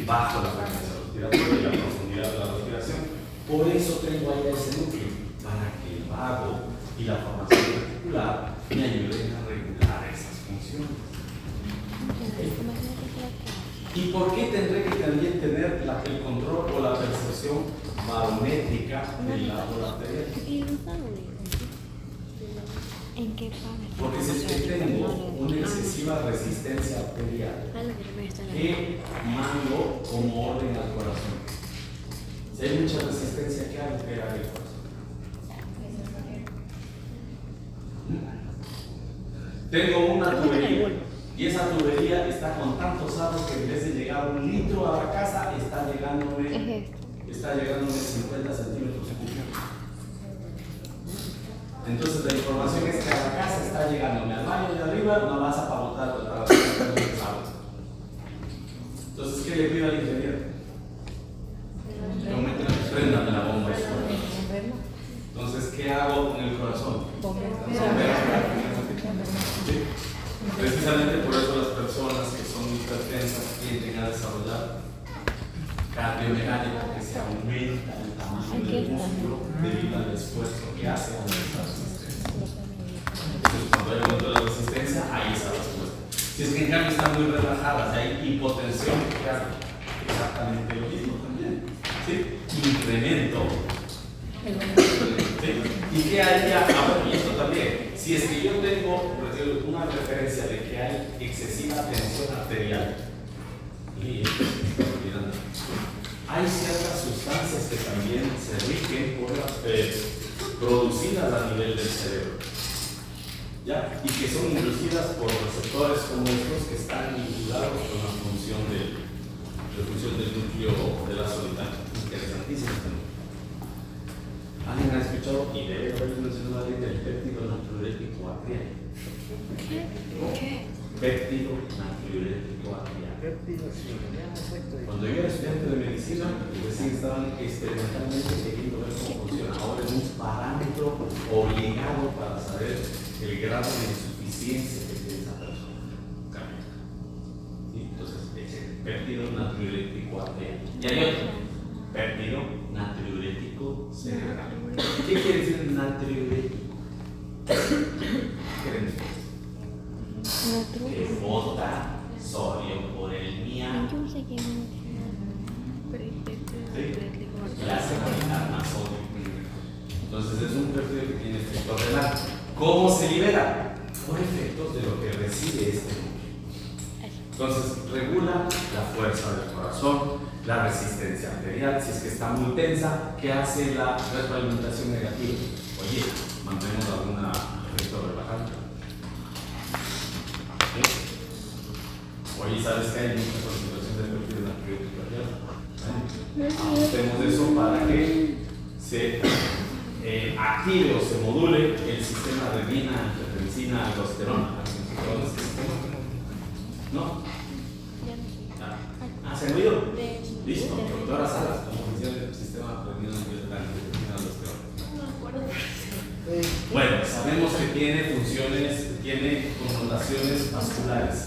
Bajo la frecuencia respiratoria y la profundidad de la respiración. Por eso tengo ahí ese núcleo, para que el vago y la formación reticular me ayuden a regular esas funciones. ¿Y por qué tendré que también tener el control o la percepción barométrica del lado arterial? ¿En qué parte? Porque si es que tengo una excesiva resistencia arterial, ¿qué mando como orden al corazón? Si hay mucha resistencia, ¿qué altera el corazón? Tengo una tubería y esa tubería está con tantos aros que en vez de llegar 1 litro a la casa, está llegándome 50 centímetros cúbicos. Entonces la información es que a la casa está llegándome al baño de arriba, no vas a botar para las aguas. Entonces, ¿qué le pido al ingeniero? Préndame la bomba. Entonces, ¿qué hago con el corazón? ¿Sí? Precisamente por eso las personas que son hipertensas tienden a desarrollar cardiomecánico, que se aumenta el tamaño del músculo debido al esfuerzo que hace a aumentar su resistencia. Entonces, cuando hay aumento de la resistencia, hay esa respuesta. Si es que en cambio están muy relajadas, hay hipotensión, que hace exactamente lo mismo también. ¿Sí? Incremento. ¿Sí? ¿Y qué haría ahora? Y esto también, si es que yo tengo una referencia de que hay excesiva tensión arterial, y hay ciertas sustancias que también se rigen por producidas a nivel del cerebro, ¿ya? Y que son inducidas por receptores como estos que están vinculados con la función del núcleo de la solitaria. Interesantísimo también. ¿Alguien ha escuchado y debe haber mencionado a alguien del péptido natriurético atrial? ¿Qué? Péptido natriurético atrial. Cuando yo era estudiante de medicina, recién estaban experimentalmente queriendo ver cómo funciona. Ahora es un parámetro obligado para saber el grado de insuficiencia que tiene esa persona. ¿Sí? Entonces, péptido natriurético atrial. Y hay otro, péptido natriurético cerebral. ¿Qué quiere decir natriurético? ¿Qué quieren ustedes? Que bota sodio por el miembro. Yo sé que Y hace caminar más sodio. Entonces es un péptido que tiene efecto renal. ¿Cómo se libera? Por efectos de lo que recibe este núcleo. Entonces regula la fuerza del corazón, la resistencia arterial, si es que está muy tensa, ¿qué hace la retroalimentación negativa? Oye, mantenemos algún efecto relajante. ¿Sí? Oye, ¿sabes que hay mucha concentración de péptido natriurético atrial? Ajustemos eso para que se active o se module el sistema renina, angiotensina, aldosterona. ¿No? ¿Se me olvidó? Listo, doctora Salas, ¿cómo funciona el sistema renina, angiotensina, aldosterona? Bueno, sabemos que tiene connotaciones vasculares.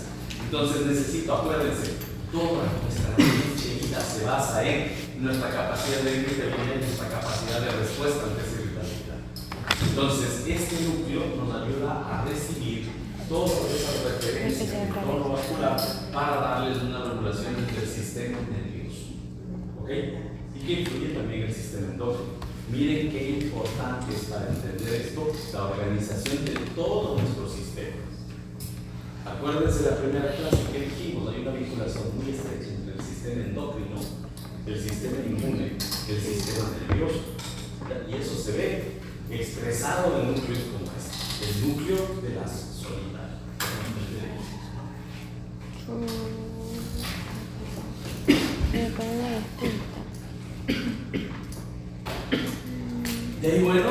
Entonces necesito, acuérdense, toda nuestra vida se basa en nuestra capacidad de vitalidad y nuestra capacidad de respuesta ante esa vitalidad. Entonces, este núcleo nos ayuda a recibir todas esas referencias del entorno vascular para darles una regulación del sistema nervioso. ¿Ok? Y que influye también el sistema endocrino. Miren qué importante es para entender esto la organización de todo nuestro sistema. Acuérdense de la primera clase que dijimos, hay una vinculación muy estrecha entre el sistema endocrino, el sistema inmune, el sistema nervioso. Y eso se ve expresado en núcleos como este, el núcleo de las solitarias. De ahí, bueno,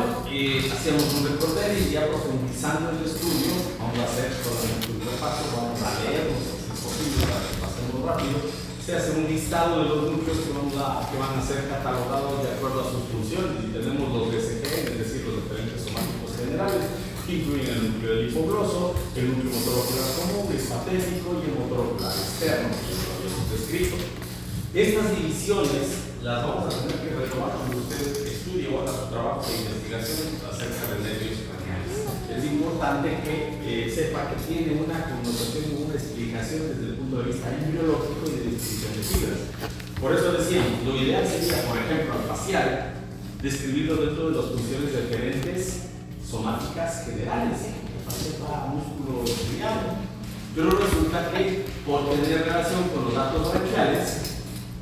hacemos un recorder y ya profundizando en el estudio, vamos a hacer solamente un repaso, vamos a leer, si es posible, para que pasemos rápido. Se hace un listado de los núcleos que van a ser catalogados de acuerdo a sus funciones, y tenemos los DSGN, es decir, los referentes somáticos generales, que incluyen el núcleo del hipogloso, el núcleo motor-ocular común, el patético y el motor-ocular externo, que lo habíamos descrito. Estas divisiones las vamos a tener que retomar cuando usted estudie o haga su trabajo de investigación acerca de nervios craneales. Es importante que sepa que tiene una connotación y una explicación desde el punto de vista embriológico y de distinción de fibras. Por eso decíamos, lo ideal sería, por ejemplo, al facial, describirlo dentro de las funciones referentes somáticas generales, faceta, músculo estriado. Pero resulta que por tener relación con los datos braquiales,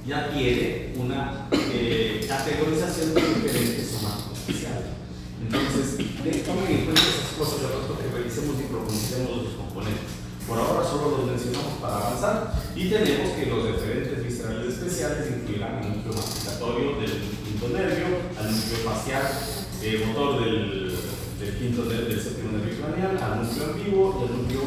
ya tiene una categorización de diferentes somáticos especiales. Entonces, tomen en cuenta esas cosas de rato que revisemos y profundicemos los componentes. Por ahora solo los mencionamos para avanzar y tenemos que los referentes viscerales especiales incluirán el núcleo masticatorio del quinto nervio, al núcleo facial motor del quinto nervio, del séptimo nervio craneal, al núcleo vivo y al núcleo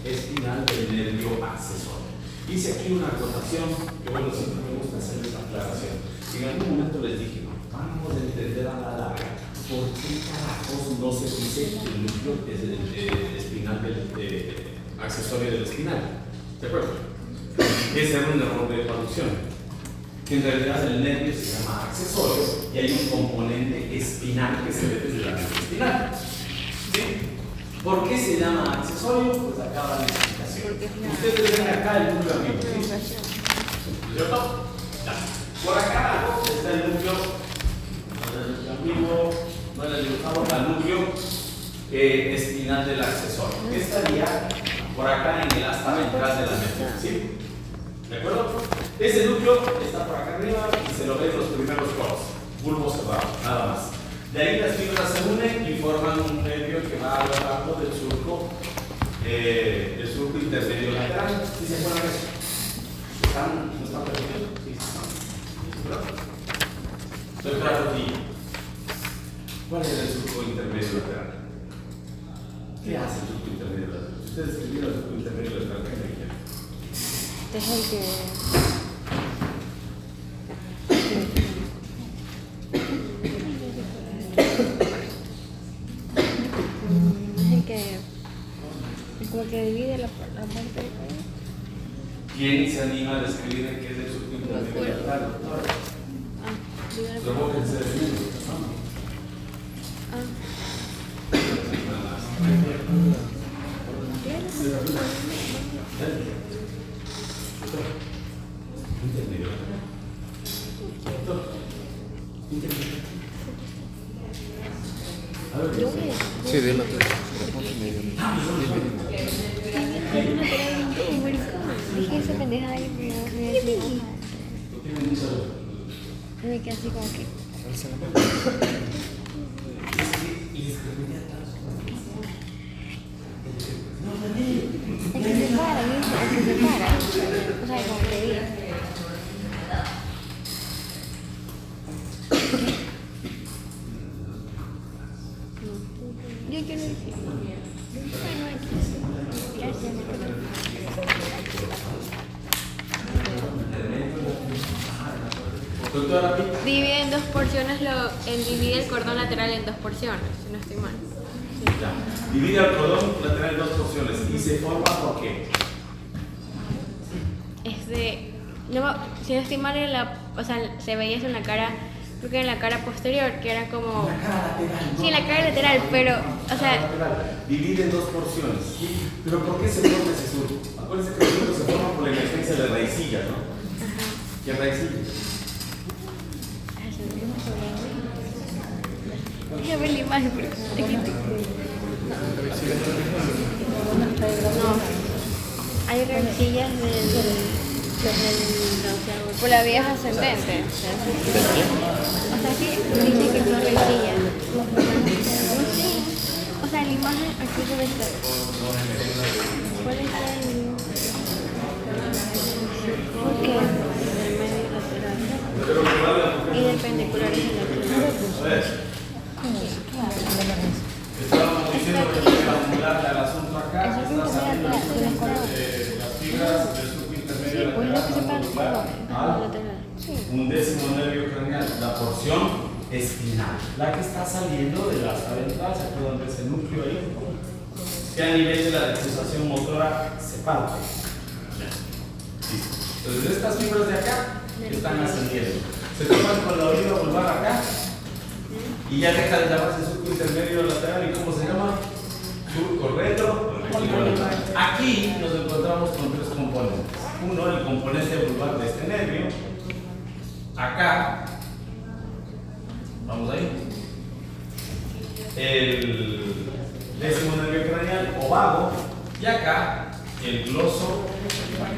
espinal del nervio accesorio. Hice aquí una acotación que, bueno, siempre me gusta hacer esta aclaración. En algún momento les dije, no, vamos a entender a la larga por qué carajos no se dice el núcleo espinal del accesorio del espinal. ¿De acuerdo? Ese era un error de traducción. Que en realidad el nervio se llama accesorio y hay un componente espinal que se ve desde la nervio espinal. ¿Sí? ¿Por qué se llama accesorio? Pues acá va la explicación. Ustedes ven acá el núcleo amigo, ¿sí? ¿Cierto? Ya. Por acá abajo está el núcleo amigo, bueno, el dibujado al núcleo espinal del accesorio. Que estaría por acá en el asta ventral de la médula, ¿sí? ¿De acuerdo? Ese núcleo está por acá arriba y se lo ven los primeros coros, bulbo cerrado, nada más. De ahí las fibras se unen y forman un nervio que va a lo largo del surco intermedio lateral. ¿Sí se acuerdan de eso? ¿No están perdiendo? Sí. Soy para ti. ¿Cuál es el surco intermedio lateral? ¿Qué hace el surco intermedio lateral? Si ustedes escribieron el surco intermedio lateral, ¿qué me dijeron? Es el que... como que divide la parte de ahí. ¿Quién se anima a describir qué es el surco intermedio lateral? Provóquense de mí. Sí, de la Dije esa pendejada y me quedé así como que... Es que se para, ¿viste? Es que se para. O sea, como te digo. Yo quiero decir. Bueno, gracias. Divide en dos porciones, divide el cordón lateral en dos porciones, si no estoy mal. Sí. Ya. Divide el cordón lateral en dos porciones y se forma ¿por qué? No, si no estoy mal, o sea, se veía eso en la cara Porque en la cara posterior, que era como... La cara lateral. Sí, la cara lateral, pero, o sea... Lateral. Divide en dos porciones. ¿Sí? Pero ¿por qué se forma ese surco? Acuérdense que el surco se forma por la emergencia de raicillas, ¿no? ¿Qué raicillas? Déjame ver la imagen, pero es que... No, hay rencillas por la vía ascendente. O sea, aquí dice que son rencillas. O sea, la imagen aquí debe estar. ¿Cuál es el...? ¿Por qué? Del medio lateral. Y del pendicular es el lateral. Estábamos diciendo que para acumularle al asunto acá, está saliendo las fibras del surco intermedio lateral un décimo nervio craneal, la porción espinal, la que está saliendo de las aventuras, aquí donde es el núcleo ahí, que a nivel de la defusación motora se parte. Entonces estas fibras de acá están ascendiendo, se toman con la oliva vulvar acá y ya deja de llamarse surco intermedio lateral. ¿Y cómo se llama? Surco retro. Aquí nos encontramos con tres componentes. Uno, el componente vulvar de este nervio. Acá, vamos ahí, el décimo nervio craneal o vago, y acá el gloso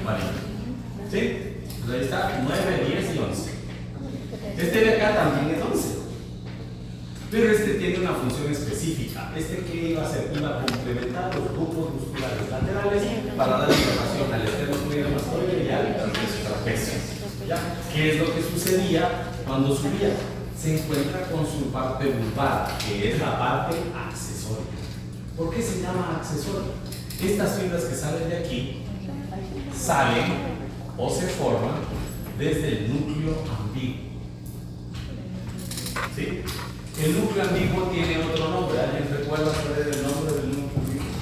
marino. ¿Sí? Pues ahí está, 9, 10 y 11. Este de acá también es 11. Pero este tiene una función específica. Este que iba a hacer, iba a complementar los grupos musculares laterales para dar información al esternocleidomastoideo y al trapecio. ¿Ya? ¿Qué es lo que sucedía cuando subía? Se encuentra con su parte vulvar, que es la parte accesoria. ¿Por qué se llama accesoria? Estas fibras que salen de aquí salen o se forman desde el núcleo ambiguo. ¿Sí? El núcleo ambiguo tiene otro nombre. ¿Alguien recuerda cuál es el nombre del núcleo ambiguo?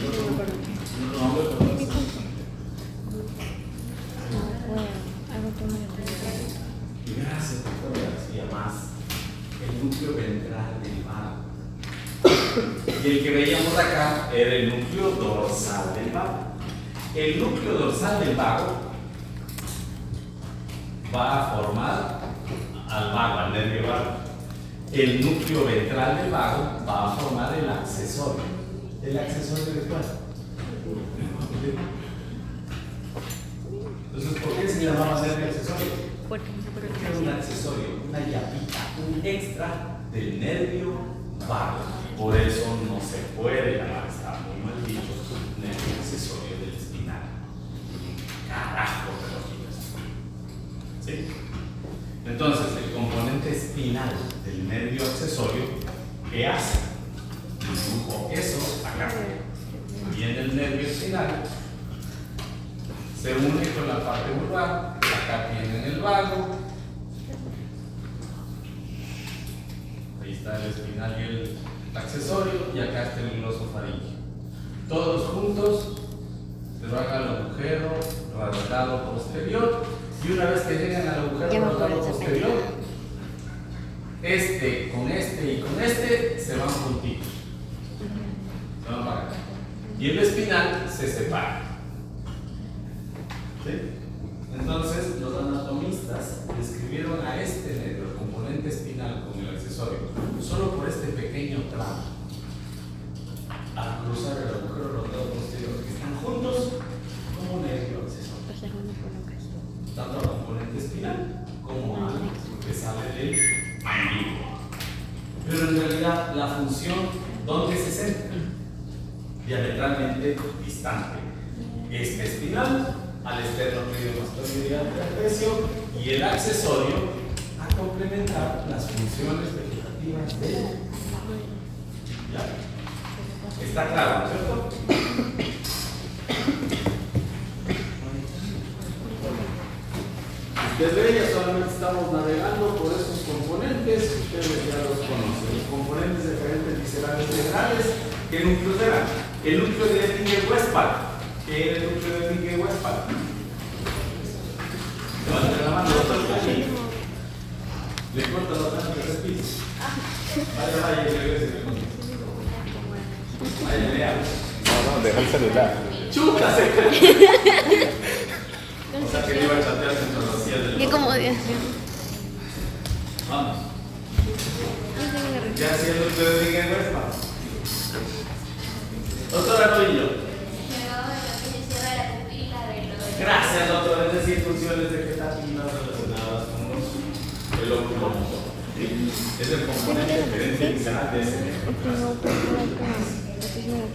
¿Otro nombre? Gracias, doctor García. Más el núcleo ventral del vago. Y el que veíamos acá era el núcleo dorsal del vago. El núcleo dorsal del vago va a formar al vago, al nervio vago. El núcleo ventral del vago va a formar el accesorio. ¿El accesorio de cuál? Entonces, ¿por qué se llamaba nervio accesorio? Porque era un accesorio, una llapita, un extra del nervio vago. Por eso no se puede llamar, está muy mal dicho, nervio accesorio del espinal. Carajo, pero ¿sí? Entonces, el componente espinal del nervio accesorio, ¿qué hace? Dibujo eso acá. Viene el nervio espinal, se une con la parte vulvar, acá tienen el vago, ahí está el espinal y el accesorio, y acá está el glosofaringeo. Todos juntos se van al agujero radiado posterior. Y una vez que llegan al agujero radiado posterior, este con este y con este se van juntitos. Se van para acá. Y el espinal se separa. ¿Sí? Entonces, los anatomistas describieron a este nervio, el componente espinal con el accesorio, solo por este pequeño tramo. Al cruzar el agujero radiado posterior, que están juntos como nervio accesorio. Tanto al componente espinal como al que sale del ambiguo. Pero en realidad la función, ¿dónde se centra? Diametralmente distante. Este espinal al esternocleidomastoideo y al trapecio, y el accesorio a complementar las funciones vegetativas del. ¿Ya? ¿Está claro, no es cierto? Desde ella solamente estamos navegando por esos componentes, ustedes ya los conocen. Los componentes diferentes viscerales generales, ¿qué núcleos eran? El núcleo de Ellington-Westphal. ¿Qué era el núcleo de Ellington-Westphal? Levanten la mano, doctor. Le corto la otra tres pisos. Vaya, regrese. Vaya, vea. No, deja el celular. ¡Chuta! O sea que le iba a chatear mientras lo hacía del. Qué comodidad. Vamos. Yo sé que me ¿Qué hacía el doctor Enrique en Huespa? Doctora Novillo. Gracias, doctor. Es decir, funciones vegetativas relacionadas con el óculo motor. ¿Sí? Es el componente diferencial de ese nervio.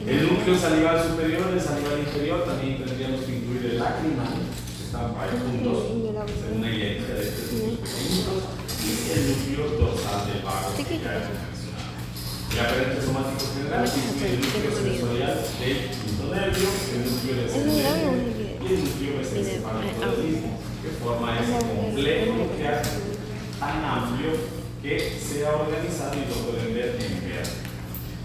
El núcleo salival superior, el salival inferior, también tendríamos que incluir el lacrimal, que están ahí juntos, en una hilerita de estos pequeñitos, y el núcleo dorsal del vago, que ya hemos mencionado. El aferente somático general incluye el núcleo sensorial del quinto nervio, el núcleo descendente y el núcleo mesencefalocondritismo, que forma ese complejo nuclear tan amplio que se ha organizado y lo pueden ver en verde.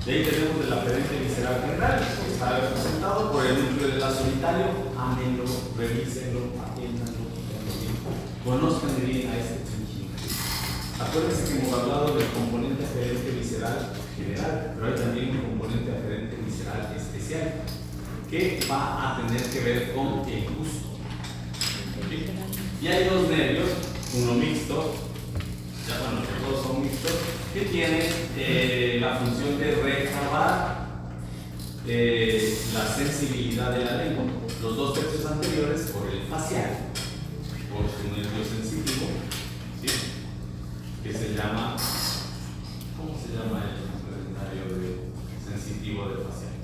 De ahí tenemos el aferente visceral general, que está representado por el núcleo del lazo solitario. Ámenlo, revísenlo, atiéndanlo, conozcan bien a este pinchín. Acuérdense que hemos hablado del componente aferente visceral general, pero hay también un componente aferente visceral especial que va a tener que ver con el gusto. ¿Sí? Y hay dos nervios, uno mixto, ya bueno, que todos son mixtos, que tienen la función de recabar la sensibilidad de la lengua. Los dos tercios anteriores por el facial, por su nervio sensitivo, ¿sí? Que se llama, ¿cómo se llama el nervio sensitivo del facial?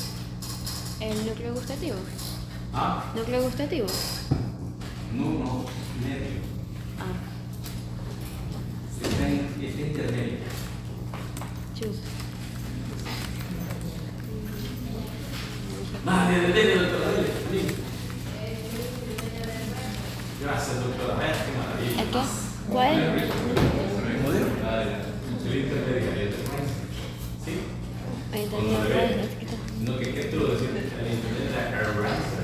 El núcleo gustativo. ¿Ah? ¿Núcleo gustativo? No, nervio. Ah, Está intermedio. chus. Dele, doctora, dele. Gracias, doctora. Vaya, qué maravilla. ¿Acá? ¿Cuál? El intermedio. ¿Sí? Ahí Cuando también le ¿cuál ve. es esta? No, que qué tú lo decías, el intermedio de la carranza.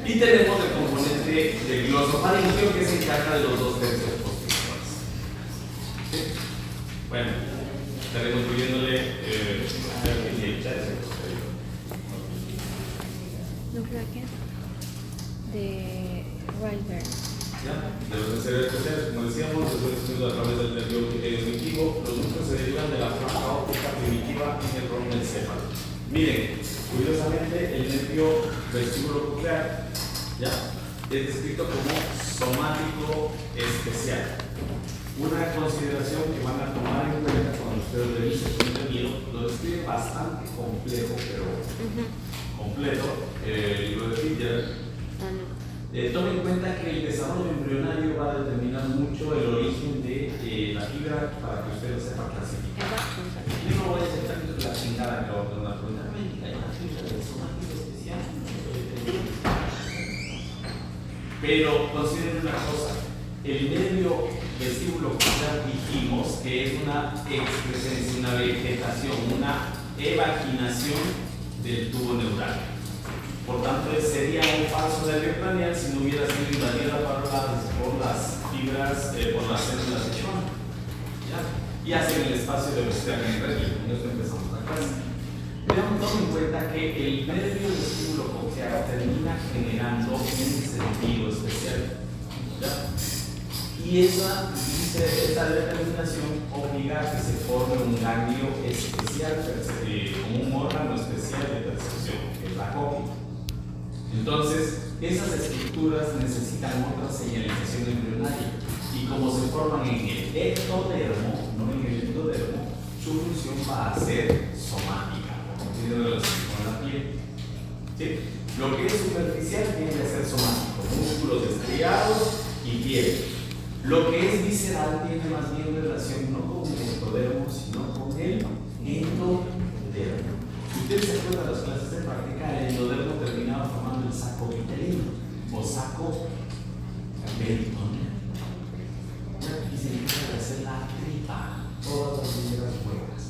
Y tenemos el componente del glosofaringeo que se encarga de los dos tercios posteriores. ¿Sí? Bueno, estaremos incluyéndole ¿Núcleo de qué? De Rydberg. de los desarrollos especiales, como decíamos, se puede estudiar a través del nervio auditivo. Los núcleos se derivan de la franja óptica primitiva en el bromencéfalo. Miren, curiosamente, el nervio vestíbulo coclear ¿ya? Es descrito como somático especial. Una consideración que van a tomar en cuenta cuando ustedes revisen el contenido, lo describe bastante complejo, pero completo, el libro de Fitzgerald. Tomen en cuenta que el desarrollo embrionario va a determinar mucho el origen de la fibra para que usted lo sepa clasificar. Yo no voy a aceptar que la chingada que va a poner una médica, hay una fibra de somático especial. Pero consideren una cosa, el nervio vestíbulo coclear dijimos que es una excrescencia, una vegetación, una evacuación del tubo neural. Por tanto, sería un falso nervio craneal si no hubiera sido invadida por las fibras, por las células de Schwann. Y hacen el espacio de Westerner en regla. Con esto empezamos la clase. Tomen en cuenta que el nervio vestíbulo coclear termina generando un sentido especial. Y esa determinación obliga a que se forme un ganglio especial, como un órgano especial de percepción, que es la cóclea. Entonces, esas estructuras necesitan otra señalización embrionaria y como se forman en el ectodermo, no en el endodermo, su función va a ser somática, tiene relación con la piel. ¿Sí? Lo que es superficial tiende a ser somático, músculos estriados y piel. Lo que es visceral tiene más bien relación no con el ectodermo, sino con el endodermo. Si ustedes se acuerdan de las clases de práctica, el endodermo terminaba formando el saco vitelino o saco peritoneo. Y significa hacer la tripa, todas las vísceras huecas.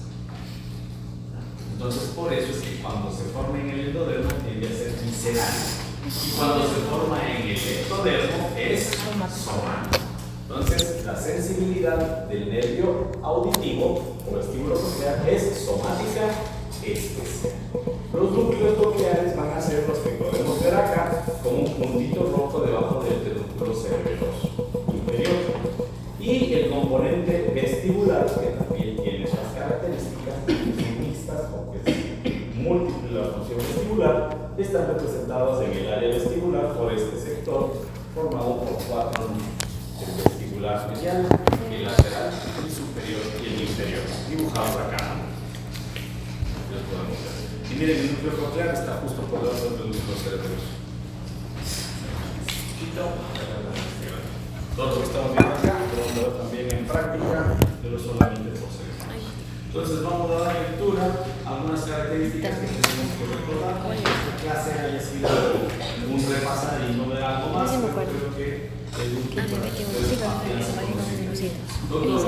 Entonces, por eso es que cuando se forma en el endodermo tiende a ser visceral. Y cuando se forma en el ectodermo es somático. Entonces, la sensibilidad del nervio auditivo o vestíbulo coclear es somática especial. Los núcleos cocleares van a ser los que podemos ver acá como un puntito rojo debajo del pedúnculo cerebeloso inferior. Y el componente vestibular, que también tiene sus características mixtas, porque es múltiple la función vestibular, están representados en el área vestibular por este sector formado por 4 núcleos: el vestibular medial, el lateral, el superior y el inferior, dibujados acá. Los podemos ver. Y miren, el núcleo coclear está justo por debajo del núcleo cerebroso. Todo lo que estamos viendo acá, lo vamos a ver también en práctica, pero solamente por selección. Entonces vamos a dar lectura a algunas características que tenemos que recordar. Esta clase haya sido un repasar y no ver algo más, pero creo que es útil para que ustedes conocidos. Doctor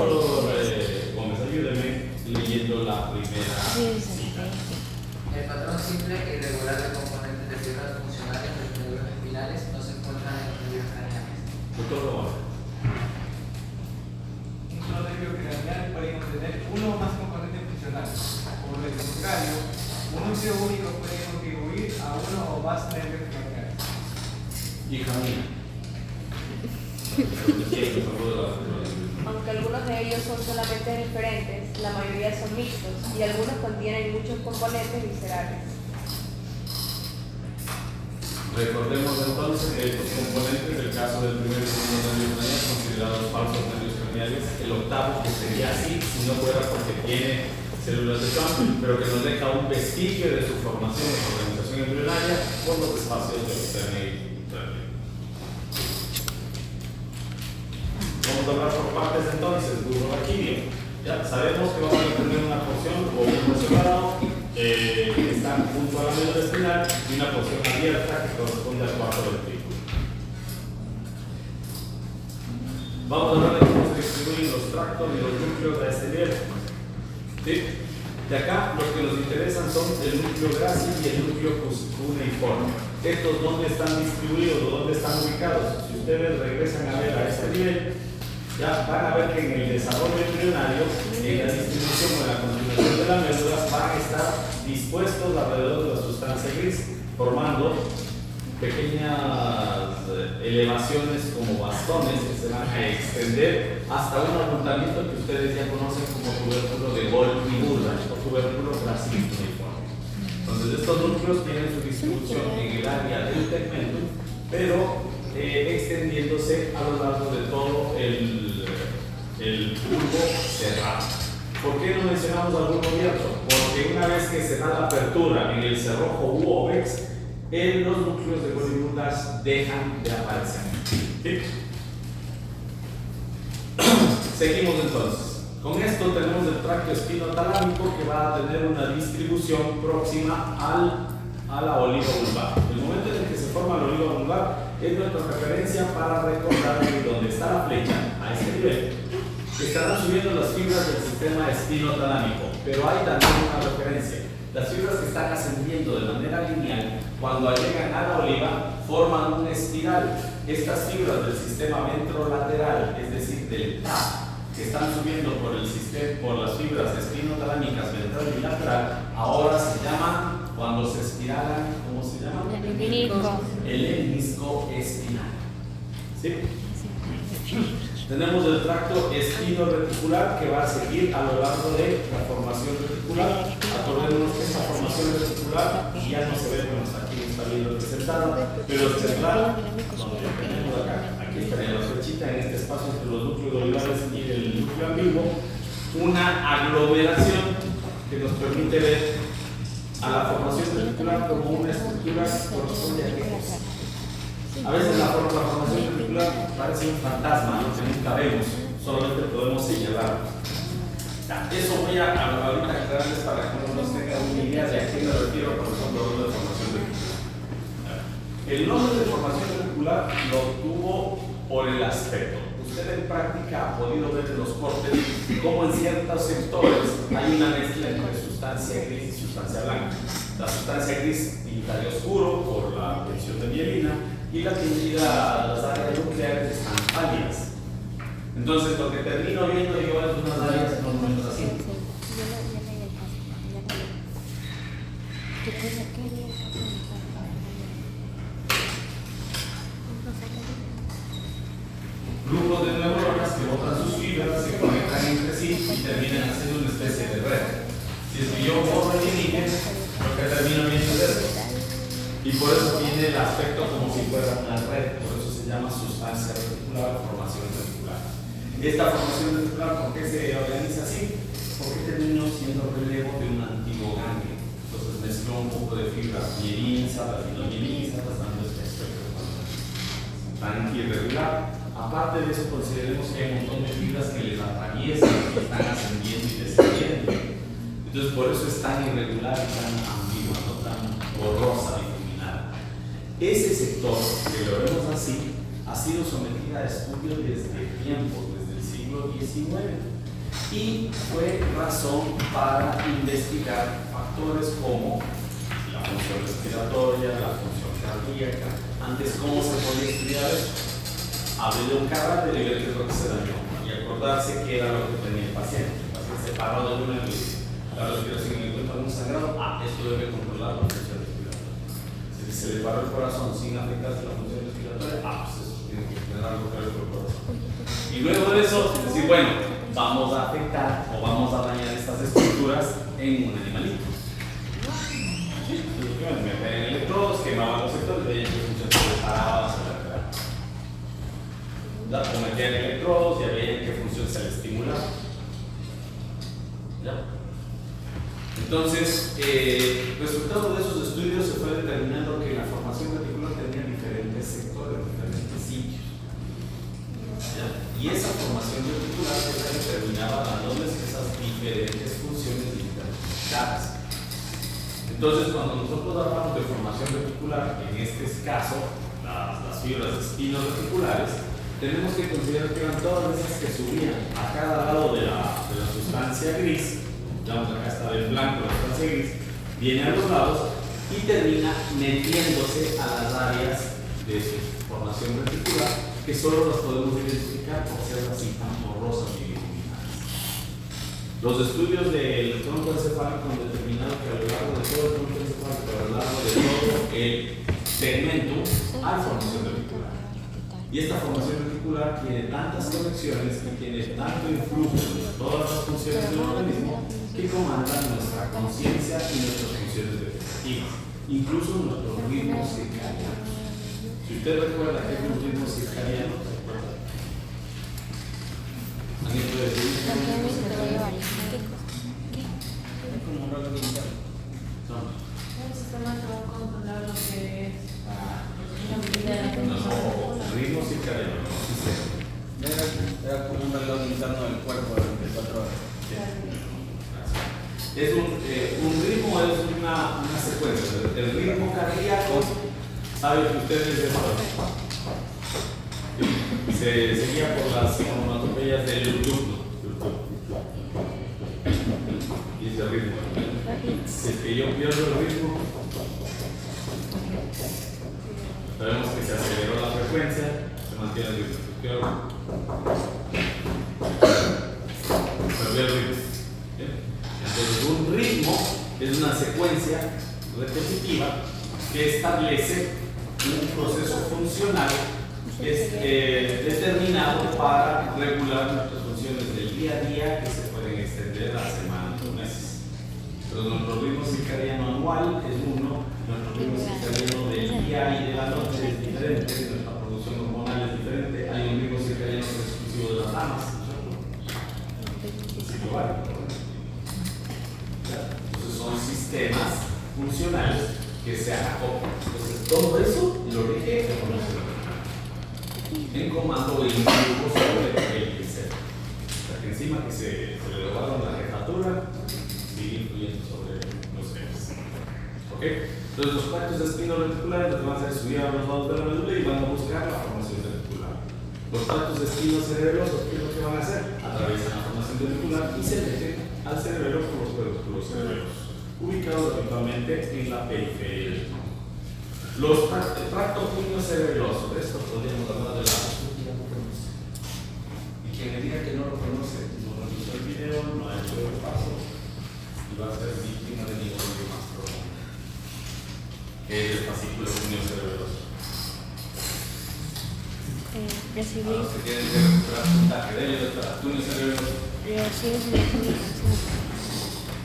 Gómez, ayúdeme leyendo la primera cita. El patrón simple e irregular de componentes de fibras funcionales de los nervios espinales no se encuentran en los nervios craneales. Doctor Gómez. Un solo nervio craneal puede contener uno o más componentes funcionales. Por el contrario, un núcleo único puede contribuir a uno o más nervios craneales. Hija mía. Aunque algunos de ellos son solamente referentes, la mayoría son mixtos y algunos contienen muchos componentes viscerales. Recordemos entonces que estos componentes del caso del primer y segundo nervio craneal son considerados falsos nervios craneales. El octavo, que sería así si no fuera porque tiene células de Schwann, pero que nos deja un vestigio de su formación y organización embrionaria por los espacios de los terneides. Vamos a hablar por partes entonces. Burroraquídeo. Ya sabemos que vamos a tener una porción o un separado que están junto a la médula espinal y una porción abierta que corresponde al cuarto ventrículo. Vamos a hablar de cómo se distribuyen los tractos y los núcleos a este nivel. ¿Sí? De acá los que nos interesan son el núcleo grácil y el núcleo cuneiforme. Estos dónde están distribuidos o dónde están ubicados. Si ustedes regresan a ver a este nivel, ya van a ver que en el desarrollo embrionario, en la distribución o en la continuación de la médula, van a estar dispuestos alrededor de la sustancia gris, formando pequeñas elevaciones como bastones que se van a extender hasta un abultamiento que ustedes ya conocen como tubérculo de Gold y Burda o tubérculo grácil cuneiforme. Entonces estos núcleos tienen su distribución en el área del tegmentum, pero extendiéndose a lo largo de todo el bulbo cerrado. ¿Por qué no mencionamos al bulbo abierto? Porque una vez que se da la apertura en el cerrojo u ovex, los núcleos de Goldberg dejan de aparecer. ¿Sí? Seguimos entonces. Con esto tenemos el tracto espinotalámico que va a tener una distribución próxima a la oliva vulvar. El momento en el que se forma la oliva vulvar es nuestra referencia para recordar que donde está la flecha, a este nivel, estarán subiendo las fibras del sistema espinotalámico, pero hay también una referencia. Las fibras que están ascendiendo de manera lineal, cuando llegan a la oliva, forman una espiral. Estas fibras del sistema ventrolateral, es decir, del TAP, que están subiendo por las fibras espinotalámicas ventral y lateral, ahora se llaman, cuando se espiralan, ¿cómo se llaman? El menisco. El menisco espinal. ¿Sí? Tenemos el tracto espino-reticular que va a seguir a lo largo de la formación reticular. Acordémonos que esta formación reticular ya no se ve, bueno, aquí está bien representada, pero central, donde tenemos acá, aquí estaría la flechita en este espacio entre los núcleos olivares y el núcleo ambiguo, una aglomeración que nos permite ver a la formación reticular como una estructura que corresponde a qué cosa. A veces la formación reticular parece un fantasma, ¿no? Que nunca vemos, solamente podemos señalar. Eso voy a ahorita aclararles para que uno nos tenga una idea de a qué me refiero cuando hablo de formación reticular. El nombre de formación reticular lo obtuvo por el aspecto. Usted en práctica ha podido ver en los cortes cómo en ciertos sectores hay una mezcla entre sustancia gris y sustancia blanca. La sustancia gris pinta de oscuro por la tensión de mielina y las áreas nucleares están pálidas. Entonces, lo que termino viendo yo es unas áreas más o menos así. Grupos de neuronas que botan sus fibras, se conectan entre sí y terminan haciendo una especie de red. Si es que yo borro el límite, lo que termino viendo es esto. Y por eso tiene el aspecto como si fuera una red, por eso se llama sustancia reticular, formación reticular. Esta formación reticular, ¿por qué se organiza así? Porque terminó siendo relevo de un antiguo ganglio. Entonces mezcló un poco de fibras mielinas, retinomielinas, dando este aspecto tan irregular. Aparte de eso, consideremos que hay un montón de fibras que les atraviesan, que están ascendiendo y descendiendo. Entonces, por eso es tan irregular y tan ambigua, no tan borrosa, difuminada. Ese sector, que lo vemos así, ha sido sometida a estudios desde tiempos, desde el siglo XIX, y fue razón para investigar factores como la función respiratoria, la función cardíaca. Antes, ¿cómo se podía estudiar esto? Abrir un carácter y ver qué es lo que se dañó y acordarse qué era lo que tenía el paciente. El paciente se paró de una y la respiración y le encuentra un sangrado. Esto debe controlar la función respiratoria. Si se le paró el corazón sin afectarse la función respiratoria, pues eso tiene que tener algo que ver con el corazón. Y luego de eso, decir, bueno, vamos a afectar o vamos a dañar estas estructuras en un animalito. Entonces, me pegan electrodos, quemaban los sectores, veían que función se paraba, o metían electrodos y veían qué función se le estimulaba. ¿Ya? Entonces, resultado de esos estudios se fue determinando que la formación reticular tenía diferentes sectores, diferentes sitios. ¿Ya? Y esa formación reticular se determinaba dándoles esas diferentes funciones diferenciadas. Entonces, cuando nosotros hablamos de formación reticular, en este caso, las fibras espinoreticulares, tenemos que considerar que eran todas esas que subían a cada lado de la sustancia gris. Digamos, acá está el blanco, la sustancia gris, viene a los lados y termina metiéndose a las áreas de su formación reticular, que solo las podemos identificar por ser así tan borrosas y difuminadas. Los estudios del tronco encefálico han determinado que a lo largo de todo el tronco encefálico, a lo largo de todo el segmento, hay formación reticular. Y esta formación reticular tiene tantas conexiones y tiene tanto influjo en todas las funciones del organismo que comandan nuestra conciencia y nuestras funciones vegetativas, incluso nuestros ritmos circadianos. Si usted recuerda que hay unos ritmos circadianos, ¿se acuerda? ¿Alguien puede decir? Es como un reloj interno. El sistema que va a controlar lo que es No, ritmo circadiano, no sistema. Era como un reloj interno del cuerpo de 24 horas. Es un ritmo, es una secuencia. El ritmo cardíaco, ¿sabe que ustedes se seguía por las onomatopeyas del YouTube? Y ese ritmo. Si es que yo pierdo el ritmo, sabemos que se aceleró la frecuencia, se mantiene el ritmo. Perdió el ritmo. Entonces, un ritmo es una secuencia repetitiva que establece un proceso funcional determinado para regular nuestras funciones del día a día que se pueden extender a semanas o meses. Entonces, nuestro ritmo circadiano anual es uno, nuestro ritmo circadiano del día y de la noche es diferente, nuestra producción hormonal es diferente, hay un ritmo circadiano que es exclusivo de las damas, entonces son sistemas funcionales que se acoplan. Entonces todo eso lo rige el conocimiento en comando de influjo sobre el pincel. O sea que encima que se le robaron la jefatura, sigue influyendo sobre los genes. ¿Ok? Entonces los tractos espinoreticulares lo que van a hacer es subir a los lados de la médula y van a buscar la formación reticular. Los tractos espinocerebrosos, ¿qué es lo que van a hacer? Atraviesan la formación reticular y se meten al cerebro por los cerebros. ubicados habitualmente en la periferia del tronco. El tracto cuneo-cerebeloso, de esto podríamos hablar de la. Y quien me diga que no lo conoce, no realizó el video, no ha hecho el paso y va a ser víctima de nivelio más profundo, que es el fascículo cuneo-cerebeloso. Recibir. A los que tienen que recuperar puntaje de ellos, el cuneo-cerebeloso. Recibir información.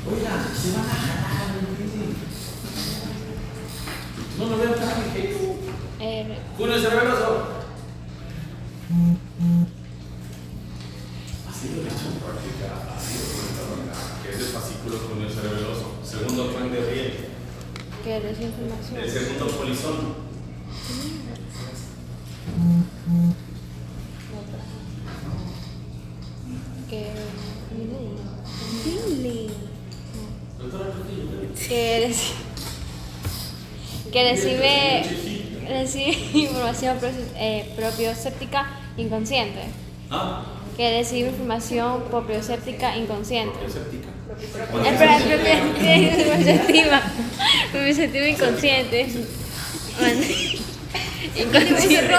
Oigan, se van a jalar, no lo veo tan ligero. Cuneo-cerebeloso. Así lo he hecho en práctica, así lo he comentado acá, que es el fascículo cuneo-cerebeloso. Segundo tren de riel. Que recibe información. El segundo polizón. Que recibe información propioséptica inconsciente. ¿Ah? Que recibe información propioséptica inconsciente. Propioséptica. Propioceptiva inconsciente. Inconsciente.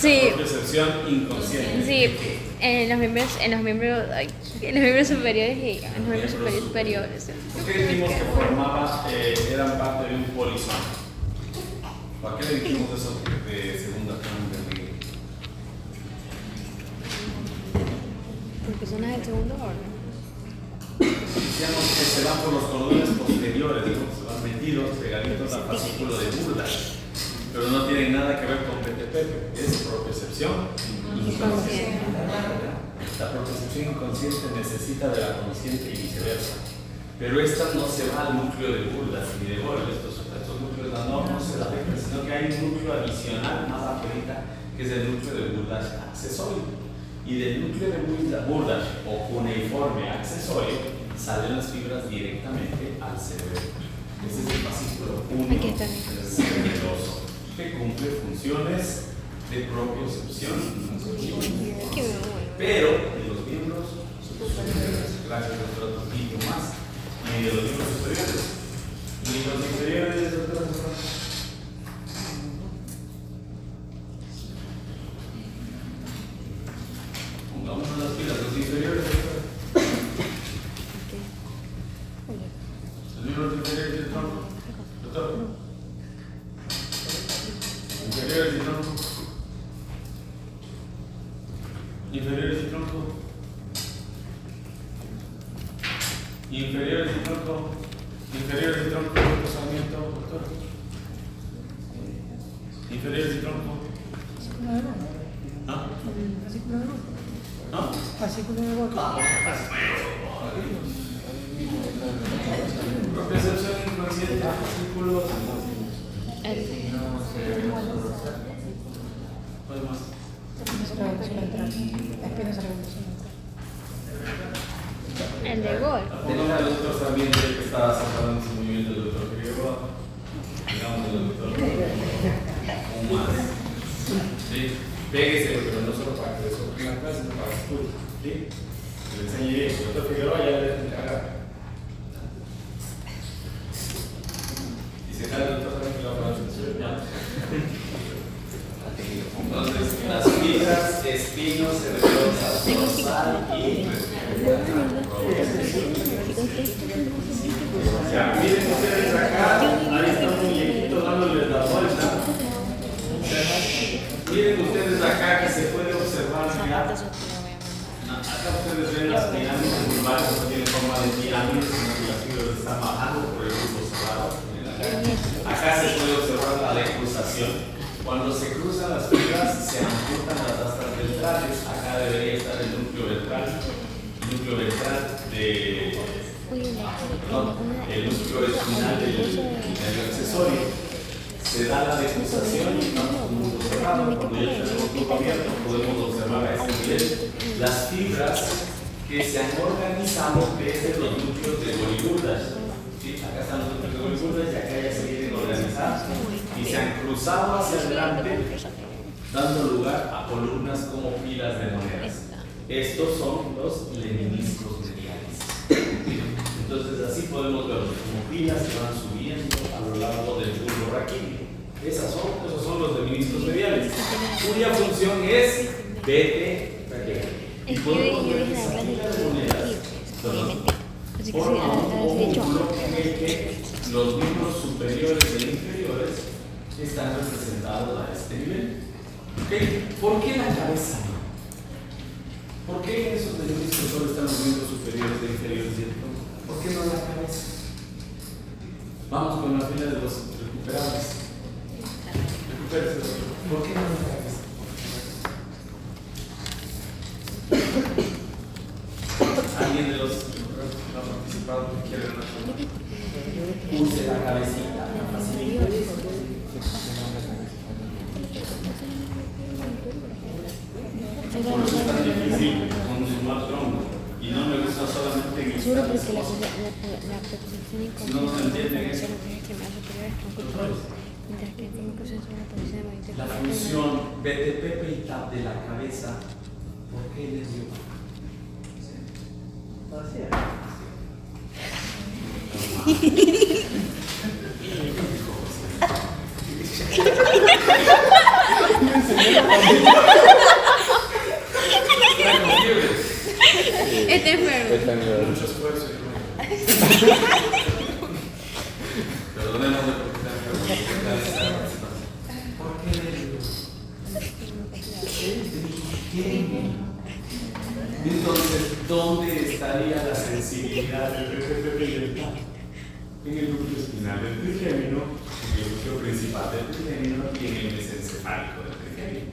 Sí. Propiocepción inconsciente. Sí, en los miembros superiores y en los miembros superiores. ¿Por qué dijimos que formaba, eran parte de un polizón? ¿Para qué le dijimos eso de segunda tren de riel? Porque son las del segundo orden. Decíamos que se van por los cordones posteriores, ¿no? Se van metidos, pegaditos al fascículo de burla, pero no tienen nada que ver con PTP, es propiocepción inconsciente. La propiocepción inconsciente necesita de la consciente y viceversa, pero esta no se va al núcleo de burla ni de Boyle, estos núcleos no se la dejan, sino que hay un núcleo adicional más afuera que es el núcleo de burla accesorio. Y del núcleo de burla o cuneiforme accesorio salen las fibras directamente al cerebro. Este es el fascículo único cerebeloso que cumple funciones de propiocepción, pero de los miembros superiores, gracias a otro poquito más, y de los miembros superiores. Y los inferiores, pongamos las pilas, los inferiores. Los miembros inferiores del tronco. Doctor. Inferiores del tronco. Inferiores del tronco. Inferiores del tronco. Inferiores del tronco. Desplazamiento, doctor. Inferiores del tronco. ¿Ah? ¿Ah? Fascículo de boca. Propiocepción inconsciente, fascículos. ¿Cuál más? El de gol. Tengo al doctor también que estaba sacando su movimiento del doctor griego. Digamos el doctor. Un más. Sí. Péguese, pero no solo para que eso en la clase, sino para que estudie. ¿Sí? Le enseñe bien. El doctor Figueroa ya le deja encargar. Y si está el doctor también que lo va a poner. Entonces, las fibras, espinos, cerebrosas, dorsal y ya, miren ustedes acá, ahí está un muñequito dándoles la vuelta. Miren ustedes acá que se puede observar ya. Acá ustedes ven las pirámides vulvares, no tienen forma de pirámides, sino que las fibras están bajando por el grupo cerrado. Acá se puede observar la decruzación. Cuando se cruzan las fibras, se amputan las astas ventrales. Acá debería estar el núcleo ventral. El núcleo ventral de. No, el núcleo espinal del accesorio. Se da la decruzación y estamos con un mundo cerrado. Cuando ya tenemos un grupo abierto, podemos observar a este nivel las fibras que se han organizado desde los núcleos de Golyburdas. ¿Sí? Acá están los núcleos de Golyburdas y acá ya se vienen organizados y se han cruzado hacia adelante, dando lugar a columnas como filas de monedas. Estos son los leniniscos mediales. Entonces Entonces así podemos ver como pilas que van subiendo a lo largo del bulbo raquídeo. Esos son los de ministros mediales, cuya función es vete. Y podemos ver que esa pila de monedas forma un bloque en el que los miembros superiores e inferiores están representados a este nivel. ¿Okay? ¿Por qué la cabeza no? ¿Por qué en esos ministros solo están los miembros superiores e inferiores? ¿Por qué no la cabeza? Vamos con la fila de los recuperables. ¿Por qué no la cabeza? ¿Alguien de los que ha participado que quiere responder? Use la cabecita, la facilita. Por eso es tan difícil con un smartphone. Y no me gusta solamente en Seguro porque estas la cosas. proposición No se entiende eso. Mientras que el proceso es una posición de movimiento. La función BTP y TAP de la cabeza, ¿por qué les dio? Este enfermo. Mucho esfuerzo. Perdonemos de por qué le dio. Entonces, ¿dónde estaría la sensibilidad del BTP y del TAP? En el núcleo espinal del trigémino, en el núcleo principal del trigémino y en el mesencefálico del trigémino.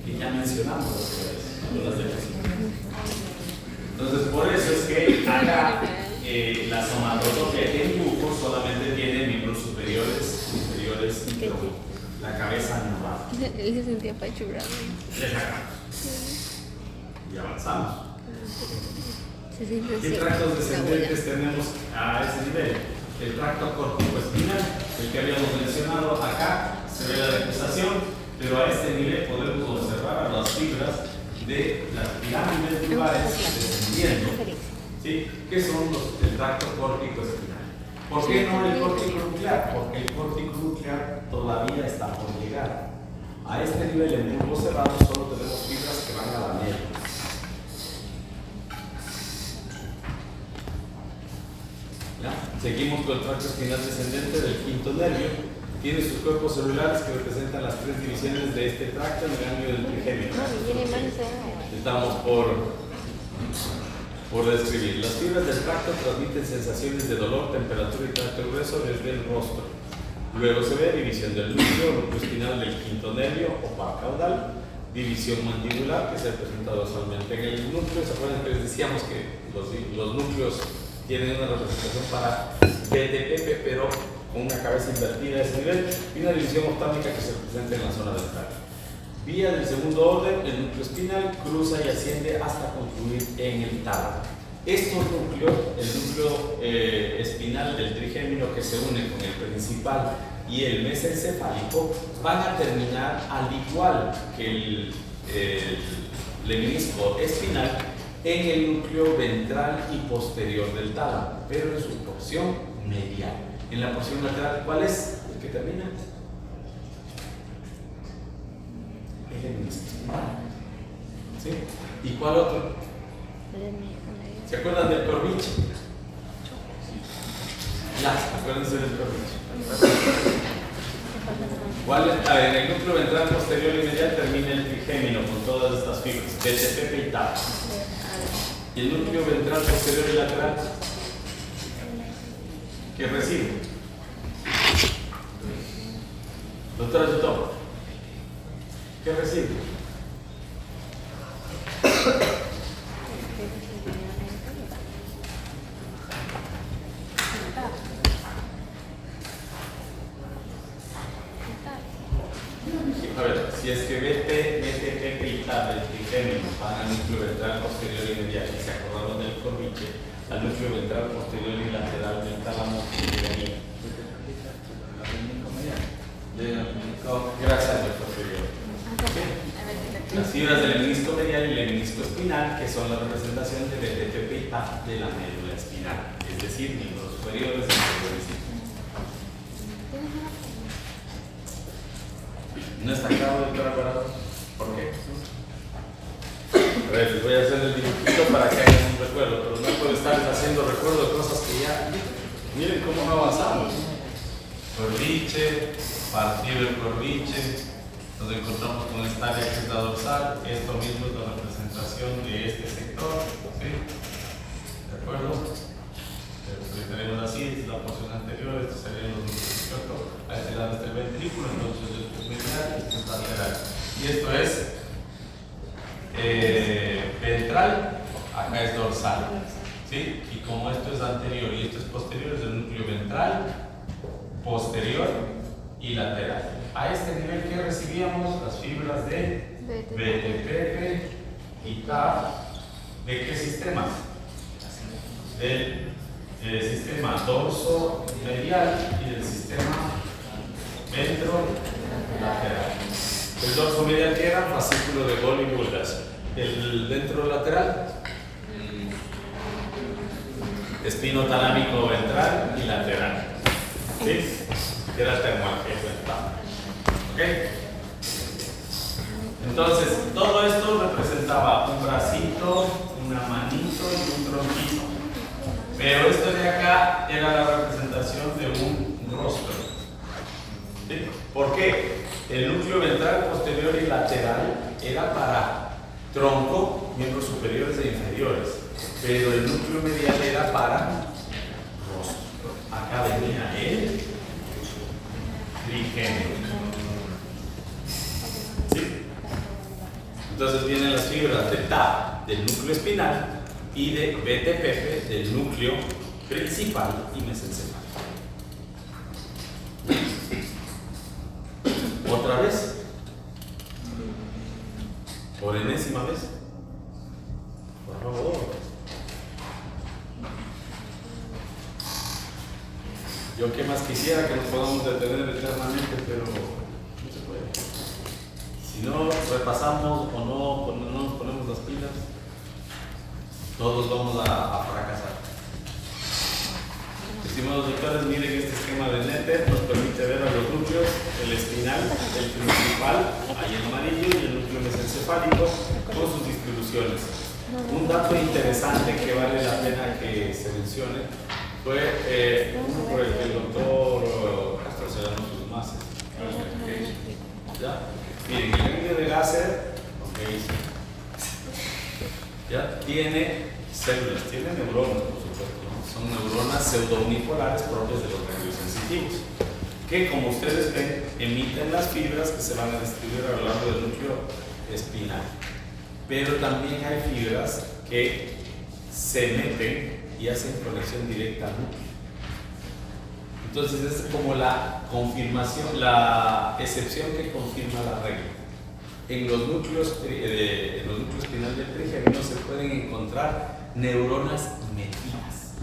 Y ya mencionamos las definiciones. Entonces, por eso es que acá la somatotopia que dibujo solamente tiene miembros superiores, inferiores y tronco. La cabeza no va. Él se sentía apachurrado. Y avanzamos. Se siente ¿Qué así. tractos descendentes tenemos a ese nivel? El tracto córtico-espinal, el que habíamos mencionado acá, se ve la degustación, pero a este nivel podemos observar las fibras de las pirámides lugares descendiendo, ¿sí? Que son el tracto córtico-espinal. ¿Por qué no el córtico nuclear? Porque el córtico nuclear todavía está por llegar. A este nivel, en bulbo cerrado, solo tenemos fibras que van a la médula. Seguimos con el tracto espinal descendente del quinto nervio. Tiene sus cuerpos celulares que representan las tres divisiones de este tracto en el ganglio del trigémino. Estamos por describir. Las fibras del tracto transmiten sensaciones de dolor, temperatura y tracto grueso desde el rostro. Luego se ve división del núcleo espinal del quinto nervio o par caudal, división mandibular que se presenta dorsalmente en el núcleo. ¿Se acuerdan que les decíamos que los núcleos tienen una representación para BTP, pero con una cabeza invertida a ese nivel, y una división optámica que se presenta en la zona del cráneo? Vía del segundo orden, el núcleo espinal cruza y asciende hasta concluir en el tálamo. Estos núcleos, el núcleo espinal del trigémino que se une con el principal y el mesencefálico, van a terminar al igual que el lemnisco espinal en el núcleo ventral y posterior del tálamo, pero en su porción medial. En la porción lateral, ¿cuál es el que termina? El lemnisco espinal. ¿Sí? ¿Y cuál otro? ¿Se acuerdan del corviche? Ya, acuérdense del corviche. ¿Cuál es? A ver, en el núcleo ventral posterior y medial termina el trigémino con todas estas fibras, BTP y TAP. Y el núcleo ventral posterior y lateral, ¿qué recibe? Doctora Yutó, ¿qué recibe? A ver, si es que BTP y TAP del trigémino van al núcleo ventral posterior y medial y se acordaron del corviche, al núcleo ventral posterior y lateral del tálamo llegaría. Gracias, doctor Figueroa. Las fibras del lemnisco medial y lemnisco espinal, que son la representación de BTP y TAP de la médula espinal. decir miembros superiores y inferiores. ¿No está claro, doctora Alvarado? ¿Por qué? A ver, les voy a hacer el dibujito para que hagan un recuerdo, pero no puedo estar haciendo recuerdo de cosas que ya... Miren cómo no avanzamos. Corviche, partido del corviche, nos encontramos con esta área que es la dorsal, esto mismo es la representación de este sector, ¿sí? ¿De acuerdo? Lo tenemos así, es la porción anterior, estos serían los núcleos, a este lado está el ventrículo, entonces esto es medial y esto es lateral. Y esto es ventral, acá es dorsal, ¿sí? Y como esto es anterior y esto es posterior, es el núcleo ventral, posterior y lateral. A este nivel que recibíamos las fibras de BTPP y TAP, ¿de qué sistemas? Del sistema dorso medial y del sistema ventrolateral. El dorso medial que era fascículo de Gol y Buldas. El ventrolateral, espino talámico ventral y lateral. ¿Sí? Que era termal, que es ventral. ¿Ok? Entonces, todo esto representaba un bracito, una manito y un tronquito. Pero esto de acá era la representación de un rostro. ¿Sí? ¿Por qué? El núcleo ventral, posterior y lateral era para tronco, miembros superiores e inferiores. Pero el núcleo medial era para rostro. Acá venía el trigémino. ¿Sí? Entonces vienen las fibras de TAP del núcleo espinal y de BTPP del núcleo principal y mesencefálico. ¿Otra vez? ¿Por enésima vez? Por favor. Yo qué más quisiera que nos podamos detener eternamente, pero no se puede. Si no repasamos o no nos ponemos las pilas, todos vamos a fracasar. Estimados doctores, miren este esquema de Netter nos permite ver a los núcleos, el espinal, el principal, ahí en amarillo, y el núcleo mesencefálico con sus distribuciones. Un dato interesante que vale la pena que se mencione fue uno por el que el doctor Castro se ganó sus másteres. ¿Ya? Miren, el ganglio de Gasser, ¿ya? Tiene células, tiene neuronas, por supuesto, ¿no? Son neuronas pseudounipolares propias de los ganglios sensitivos, que como ustedes ven, emiten las fibras que se van a distribuir a lo largo del núcleo espinal. Pero también hay fibras que se meten y hacen conexión directa al núcleo. Entonces es como la confirmación, la excepción que confirma la regla. En los núcleos espinal del trigémino se pueden encontrar neuronas metidas,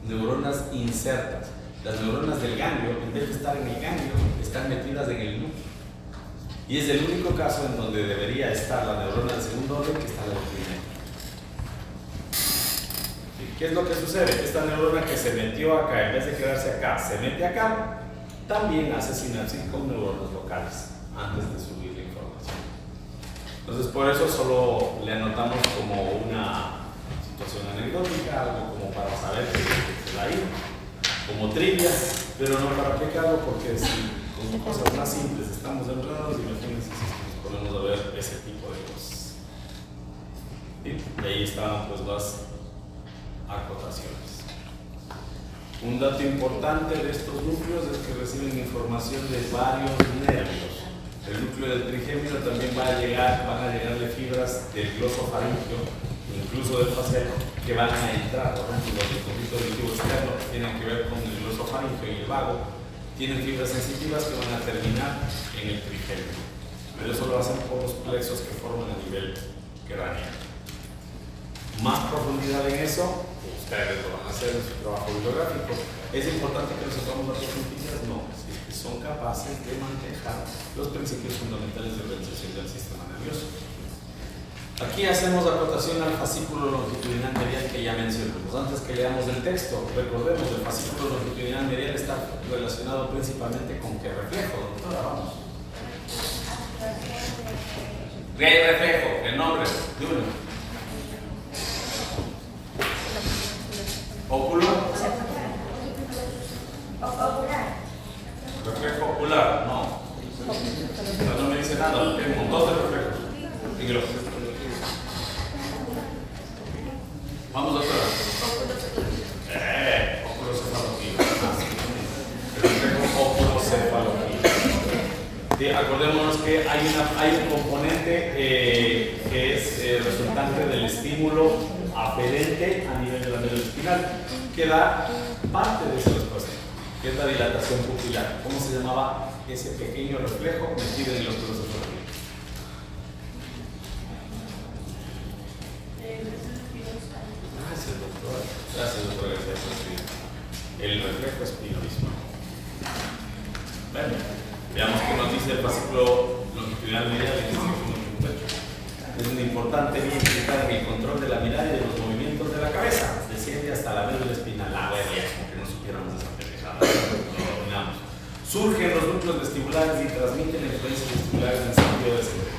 neuronas insertas. Las neuronas del ganglio, en vez de estar en el ganglio, están metidas en el núcleo. Y es el único caso en donde debería estar la neurona del segundo orden que está en el primero. ¿Qué es lo que sucede? Esta neurona que se metió acá, en vez de quedarse acá, se mete acá, también hace sinapsis con neuronas locales antes de subir la información. Entonces, por eso solo le anotamos como una situación anecdótica, algo como para saber que se va a ir, como trivia, pero no para aplicarlo, porque si con cosas más simples estamos enredados, imagínense si nos ponemos a ver ese tipo de cosas. ¿Sí? Y ahí están pues las acotaciones. Un dato importante de estos núcleos es que reciben información de varios nervios. El núcleo del trigémino también van a llegarle fibras del glosofaringeo, incluso del facial, que van a entrar. Por ejemplo, los circuitos auditivos externos que tienen que ver con el glosofaringeo y el vago, tienen fibras sensitivas que van a terminar en el trigémino. Pero eso lo hacen por los plexos que forman a nivel craneal. Más profundidad en eso, ustedes lo van a hacer en su trabajo bibliográfico. ¿Es importante que nos sepamos las profundidades? No, si es que son capaces de manejar los principios fundamentales de organización del sistema nervioso. Aquí hacemos acotación al fascículo longitudinal medial que que ya mencionamos. Antes que leamos el texto, recordemos, el fascículo longitudinal medial está relacionado principalmente con qué reflejo, doctora, vamos. ¿Qué reflejo? El nombre, de uno. ¿Óculo? Reflejo ocular, no. No me dice nada, hay un montón de reflejos. Vamos, doctora. Oculocefalología. El reflejo oculocefalología. Sí, acordémonos que hay un componente que es resultante del estímulo aferente a nivel de la médula espinal, que da parte de ese respuesta, que es la dilatación pupilar. ¿Cómo se llamaba ese pequeño reflejo metido en el oculocefalología? Gracias, doctora. Gracias, doctora. El reflejo espinovismo. Bueno, veamos qué nos dice el fascículo longitudinal medial en este segundo punto. Es muy importante identificar el control de la mirada y de los movimientos de la cabeza. Desciende hasta la médula espinal. Ah, bueno, ya, como que no supiéramos esa pendejada. Lo dominamos. Surgen los núcleos vestibulares y transmiten influencias vestibulares en sentido descendente.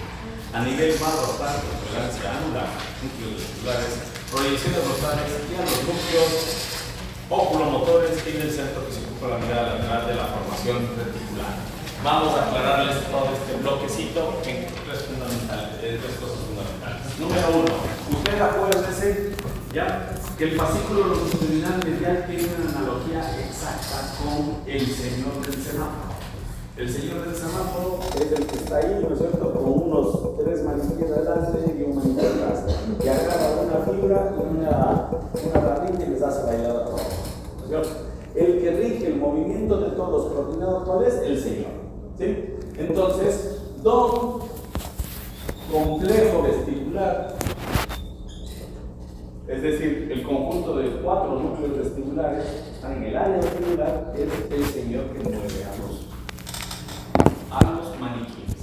A nivel más rostral, tolerancia anular, núcleos vestibulares, proyecciones rostrales y a los núcleos oculomotores y del centro que se ocupa la mirada lateral de la formación reticular. Vamos a aclararles todo este bloquecito en tres cosas fundamentales. Número uno, usted acuérdese ya que el fascículo longitudinal medial tiene una analogía exacta con el señor del semáforo. El señor del semáforo es el que está ahí, ¿no es cierto?, con unos 3 maniquíes adelante y un maniquí atrás, que agarra una fibra y una barrita y les hace bailar a todos, ¿no es cierto? El que rige el movimiento de todos coordinado, ¿cuál es? El señor, ¿sí? Entonces, don complejo vestibular, es decir, el conjunto de 4 núcleos vestibulares están en el área vestibular, es el señor que mueve a los maniquíes.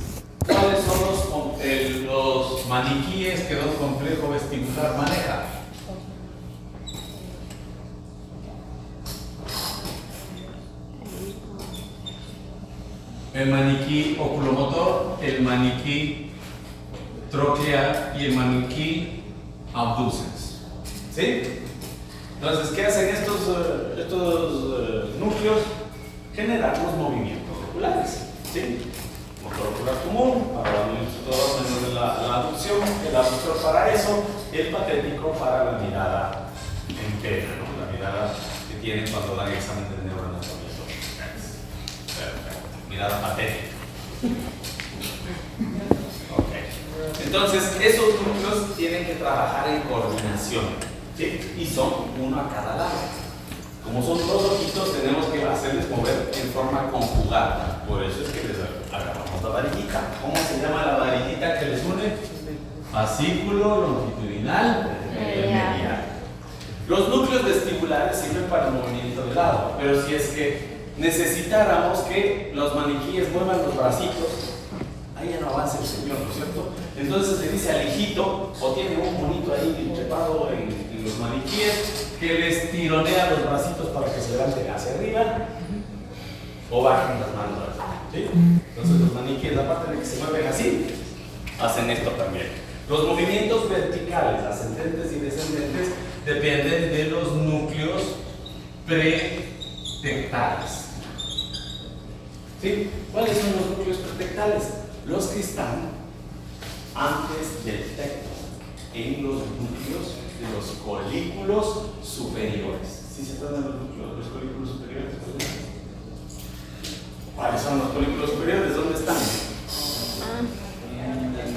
¿Cuáles son los maniquíes que don complejo vestibular maneja? El maniquí oculomotor, el maniquí troclear y el maniquí abducens. ¿Sí? Entonces, ¿qué hacen estos núcleos? Generar los movimientos oculares. ¿Sí? Motor ocular común, para todos menos la aducción, el abductor para eso, el patético para la mirada en pena, ¿no? La mirada que tienen cuando dan examen de neuroanatomía. Perfecto. Mirada patética. Ok. Entonces, esos núcleos tienen que trabajar en coordinación, ¿sí? Y son uno a cada lado. Como son 2 ojitos, tenemos que hacerles mover en forma conjugada. Por eso es que les agarramos la varillita. ¿Cómo se llama la varillita que les une? Fascículo longitudinal medial. Los núcleos vestibulares sirven para el movimiento de lado, pero si es que necesitáramos que los maniquíes muevan los bracitos, ahí ya no avanza el señor, ¿no es cierto? Entonces le dice al hijito, o tiene un monito ahí trepado en los maniquíes, que les tironea los bracitos para que se levanten hacia arriba o bajen las manos, ¿sí? Entonces los maniquíes, aparte de que se mueven así, hacen esto también. Los movimientos verticales, ascendentes y descendentes, dependen de los núcleos pretectales. ¿Sí? ¿Cuáles son los núcleos pretectales? Los que están antes del tecto, en los núcleos de los colículos superiores. ¿Sí se acuerdan de los colículos superiores? ¿Cuáles son los colículos superiores? ¿Dónde están?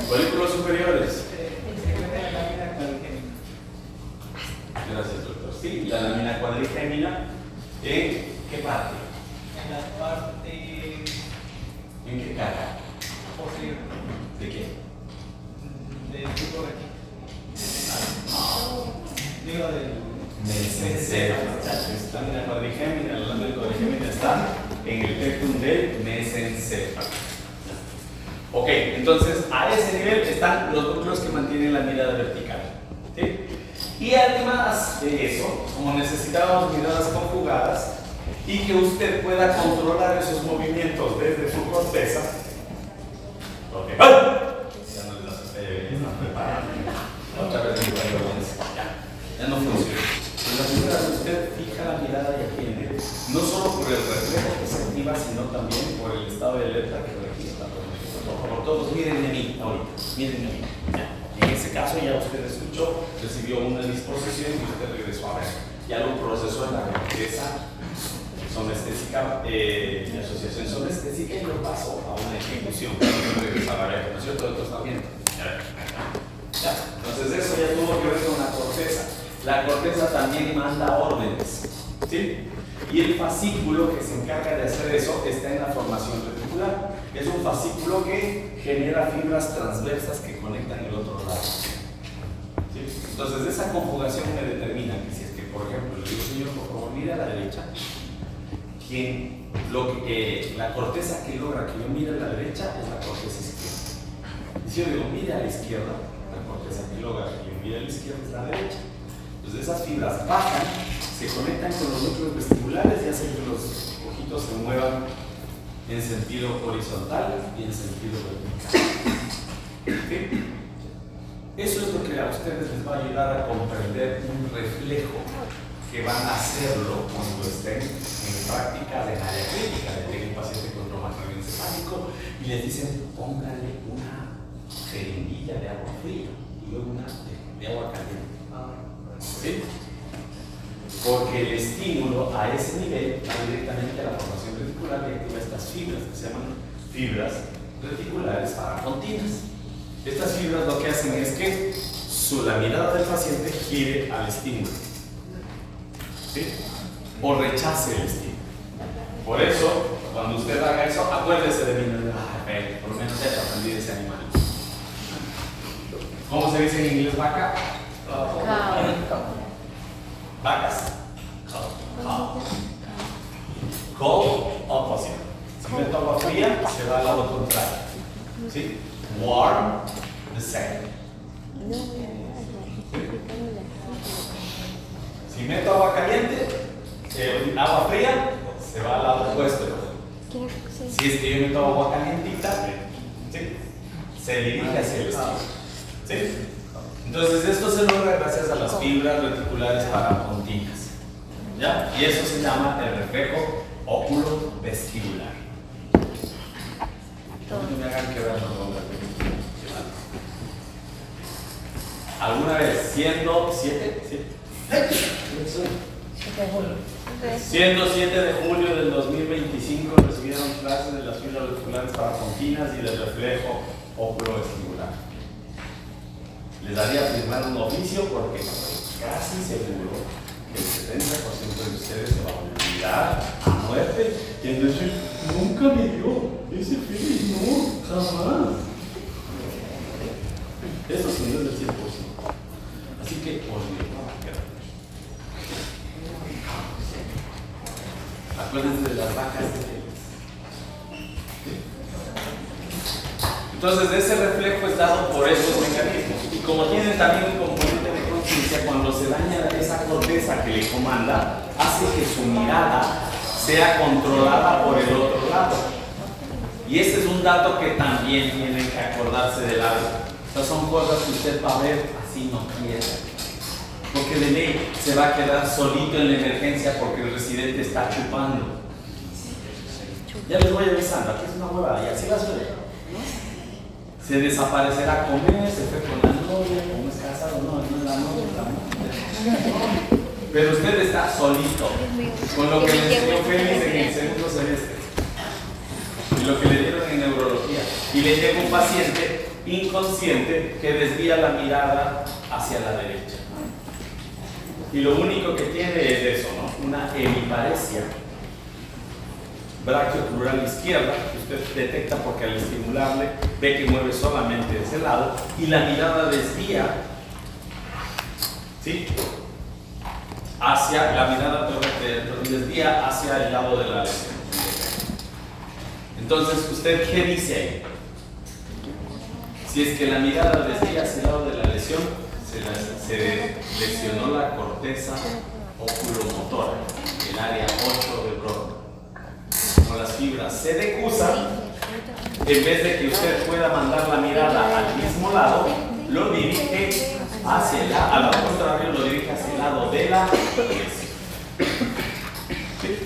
Colículos superiores. Gracias, doctor. Sí, la lámina cuadrigémina. ¿En qué parte? En la parte. ¿En qué cara? Posterior. ¿De qué? Del tipo de aquí. Digo del. Mesencéfalo. La lámina cuadrigémina, la lámina cuadrigémina está en el pectum del mesencéfalo. Ok, entonces a ese nivel están los núcleos que mantienen la mirada vertical. ¿Sí? Y además de eso, como necesitábamos miradas conjugadas y que usted pueda controlar esos movimientos desde su corteza, ok, ¡ay! Ya no les asusté, están preparados. Otra vez digo, ya no funciona. En la primera vez usted fija la mirada y atiende, no solo por el reflejo que se activa, sino también por el estado de alerta que registra. Por favor, todos mírenme a mí ahorita, mírenme a mí. Ya. En ese caso ya usted escuchó, recibió una disposición y usted regresó a ver. Ya lo procesó en la corteza sonestésica, de asociación sonestésica, y lo pasó a una ejecución. Regresaba a la ejecución, todo esto está bien. Ya. Entonces eso ya tuvo que ver con la corteza. La corteza también manda órdenes, ¿sí? Y el fascículo que se encarga de hacer eso está en la formación reticular. Es un fascículo que genera fibras transversas que conectan el otro lado, ¿sí? Entonces esa conjugación me determina que si es que, por ejemplo, le digo, señor, por favor, mire a la derecha, la corteza que logra que yo mire a la derecha es la corteza izquierda. Y si yo digo, mire a la izquierda, la corteza que logra que yo mire a la izquierda es la derecha. Entonces esas fibras bajan, se conectan con los núcleos vestibulares y hacen que los ojitos se muevan en sentido horizontal y en sentido vertical. ¿Sí? Eso es lo que a ustedes les va a ayudar a comprender un reflejo que van a hacerlo cuando estén en práctica de área clínica, de tener un paciente con trauma craneoencefálico y les dicen póngale una jeringuilla de agua fría y luego una de agua caliente. ¿Sí? Porque el estímulo a ese nivel va directamente a la formación reticular y activa estas fibras que se llaman fibras reticulares paracontinas. Estas fibras lo que hacen es que la mirada del paciente gire al estímulo, ¿sí? O rechace el estímulo. Por eso, cuando usted haga eso, acuérdese de mí. Por lo menos ya aprendí de ese animal. ¿Cómo se dice en inglés vaca? Vacas. Cold, opposite. Si meto agua fría, se va al lado contrario. ¿Sí? Warm, the same. Si meto agua caliente, agua fría, se va al lado opuesto. Si es que yo meto agua calientita, ¿sí? Se dirige hacia el estilo. ¿Sí? Entonces esto se logra gracias a las fibras reticulares paracontinas. ¿Ya? Y eso se llama el reflejo óculo-vestibular. No me hagan quedar ¿alguna vez siendo 7? Siendo 7 de julio del 2025 recibieron clases de las fibras reticulares paracontinas y del reflejo óculo-vestibular. Les daría firmar un oficio porque casi seguro que el 70% de ustedes se va a olvidar a muerte y en decir, nunca me dio ese feeling, no, jamás. Eso sí no es del 100%. Así que olvídate. Acuérdense de las vacas de Félix. Entonces, ese reflejo es dado por esos mecanismos. Y como tienen también un componente de conciencia, cuando se daña esa corteza que le comanda, hace que su mirada sea controlada por el otro lado. Y ese es un dato que también tienen que acordarse del algo. Estas son cosas que usted va a ver así no quiere. Porque de ley se va a quedar solito en la emergencia porque el residente está chupando. Ya les voy avisando, aquí es una huevada y así va a ser. Se desaparecerá a comer, se fue con la novia, como es casado, no es la novia. Pero usted está solito, con lo que le enseñó Félix en el segundo semestre y lo que le dieron en neurología. Y le llega un paciente inconsciente que desvía la mirada hacia la derecha. Y lo único que tiene es eso, ¿no? Una hemiparesia brachiocrural izquierda, que usted detecta porque al estimularle ve que mueve solamente de ese lado y la mirada desvía, ¿sí? Hacia, la mirada desvía hacia el lado de la lesión. Entonces, ¿usted qué dice ahí? Si es que la mirada desvía hacia el lado de la lesión, se lesionó la corteza oculomotora, el área 8 del Broca. Como las fibras se decusan, en vez de que usted pueda mandar la mirada al mismo lado, lo dirige hacia el lado, al lado contrario, lo dirige hacia el lado de la lesión. ¿Sí?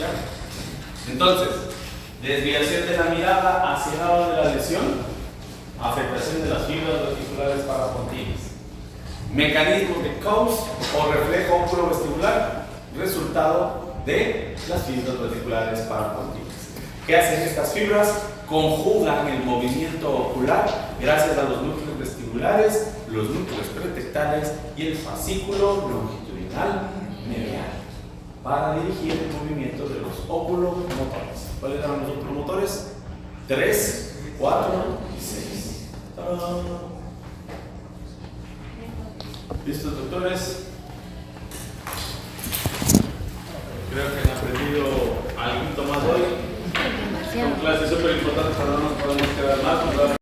¿Ya? Entonces, desviación de la mirada hacia el lado de la lesión, afectación de las fibras reticulares parapontiles. Mecanismo de Coase o reflejo oculovestibular, resultado de las fibras reticulares parapontiles. ¿Qué hacen estas fibras? Conjugan el movimiento ocular gracias a los núcleos vestibulares, los núcleos pretectales y el fascículo longitudinal medial para dirigir el movimiento de los oculomotores. ¿Cuáles eran los oculomotores? 3, 4 y 6. ¿Listos, doctores? Creo que han aprendido algo más hoy. Son clases súper importantes, pero no nos podemos quedar más.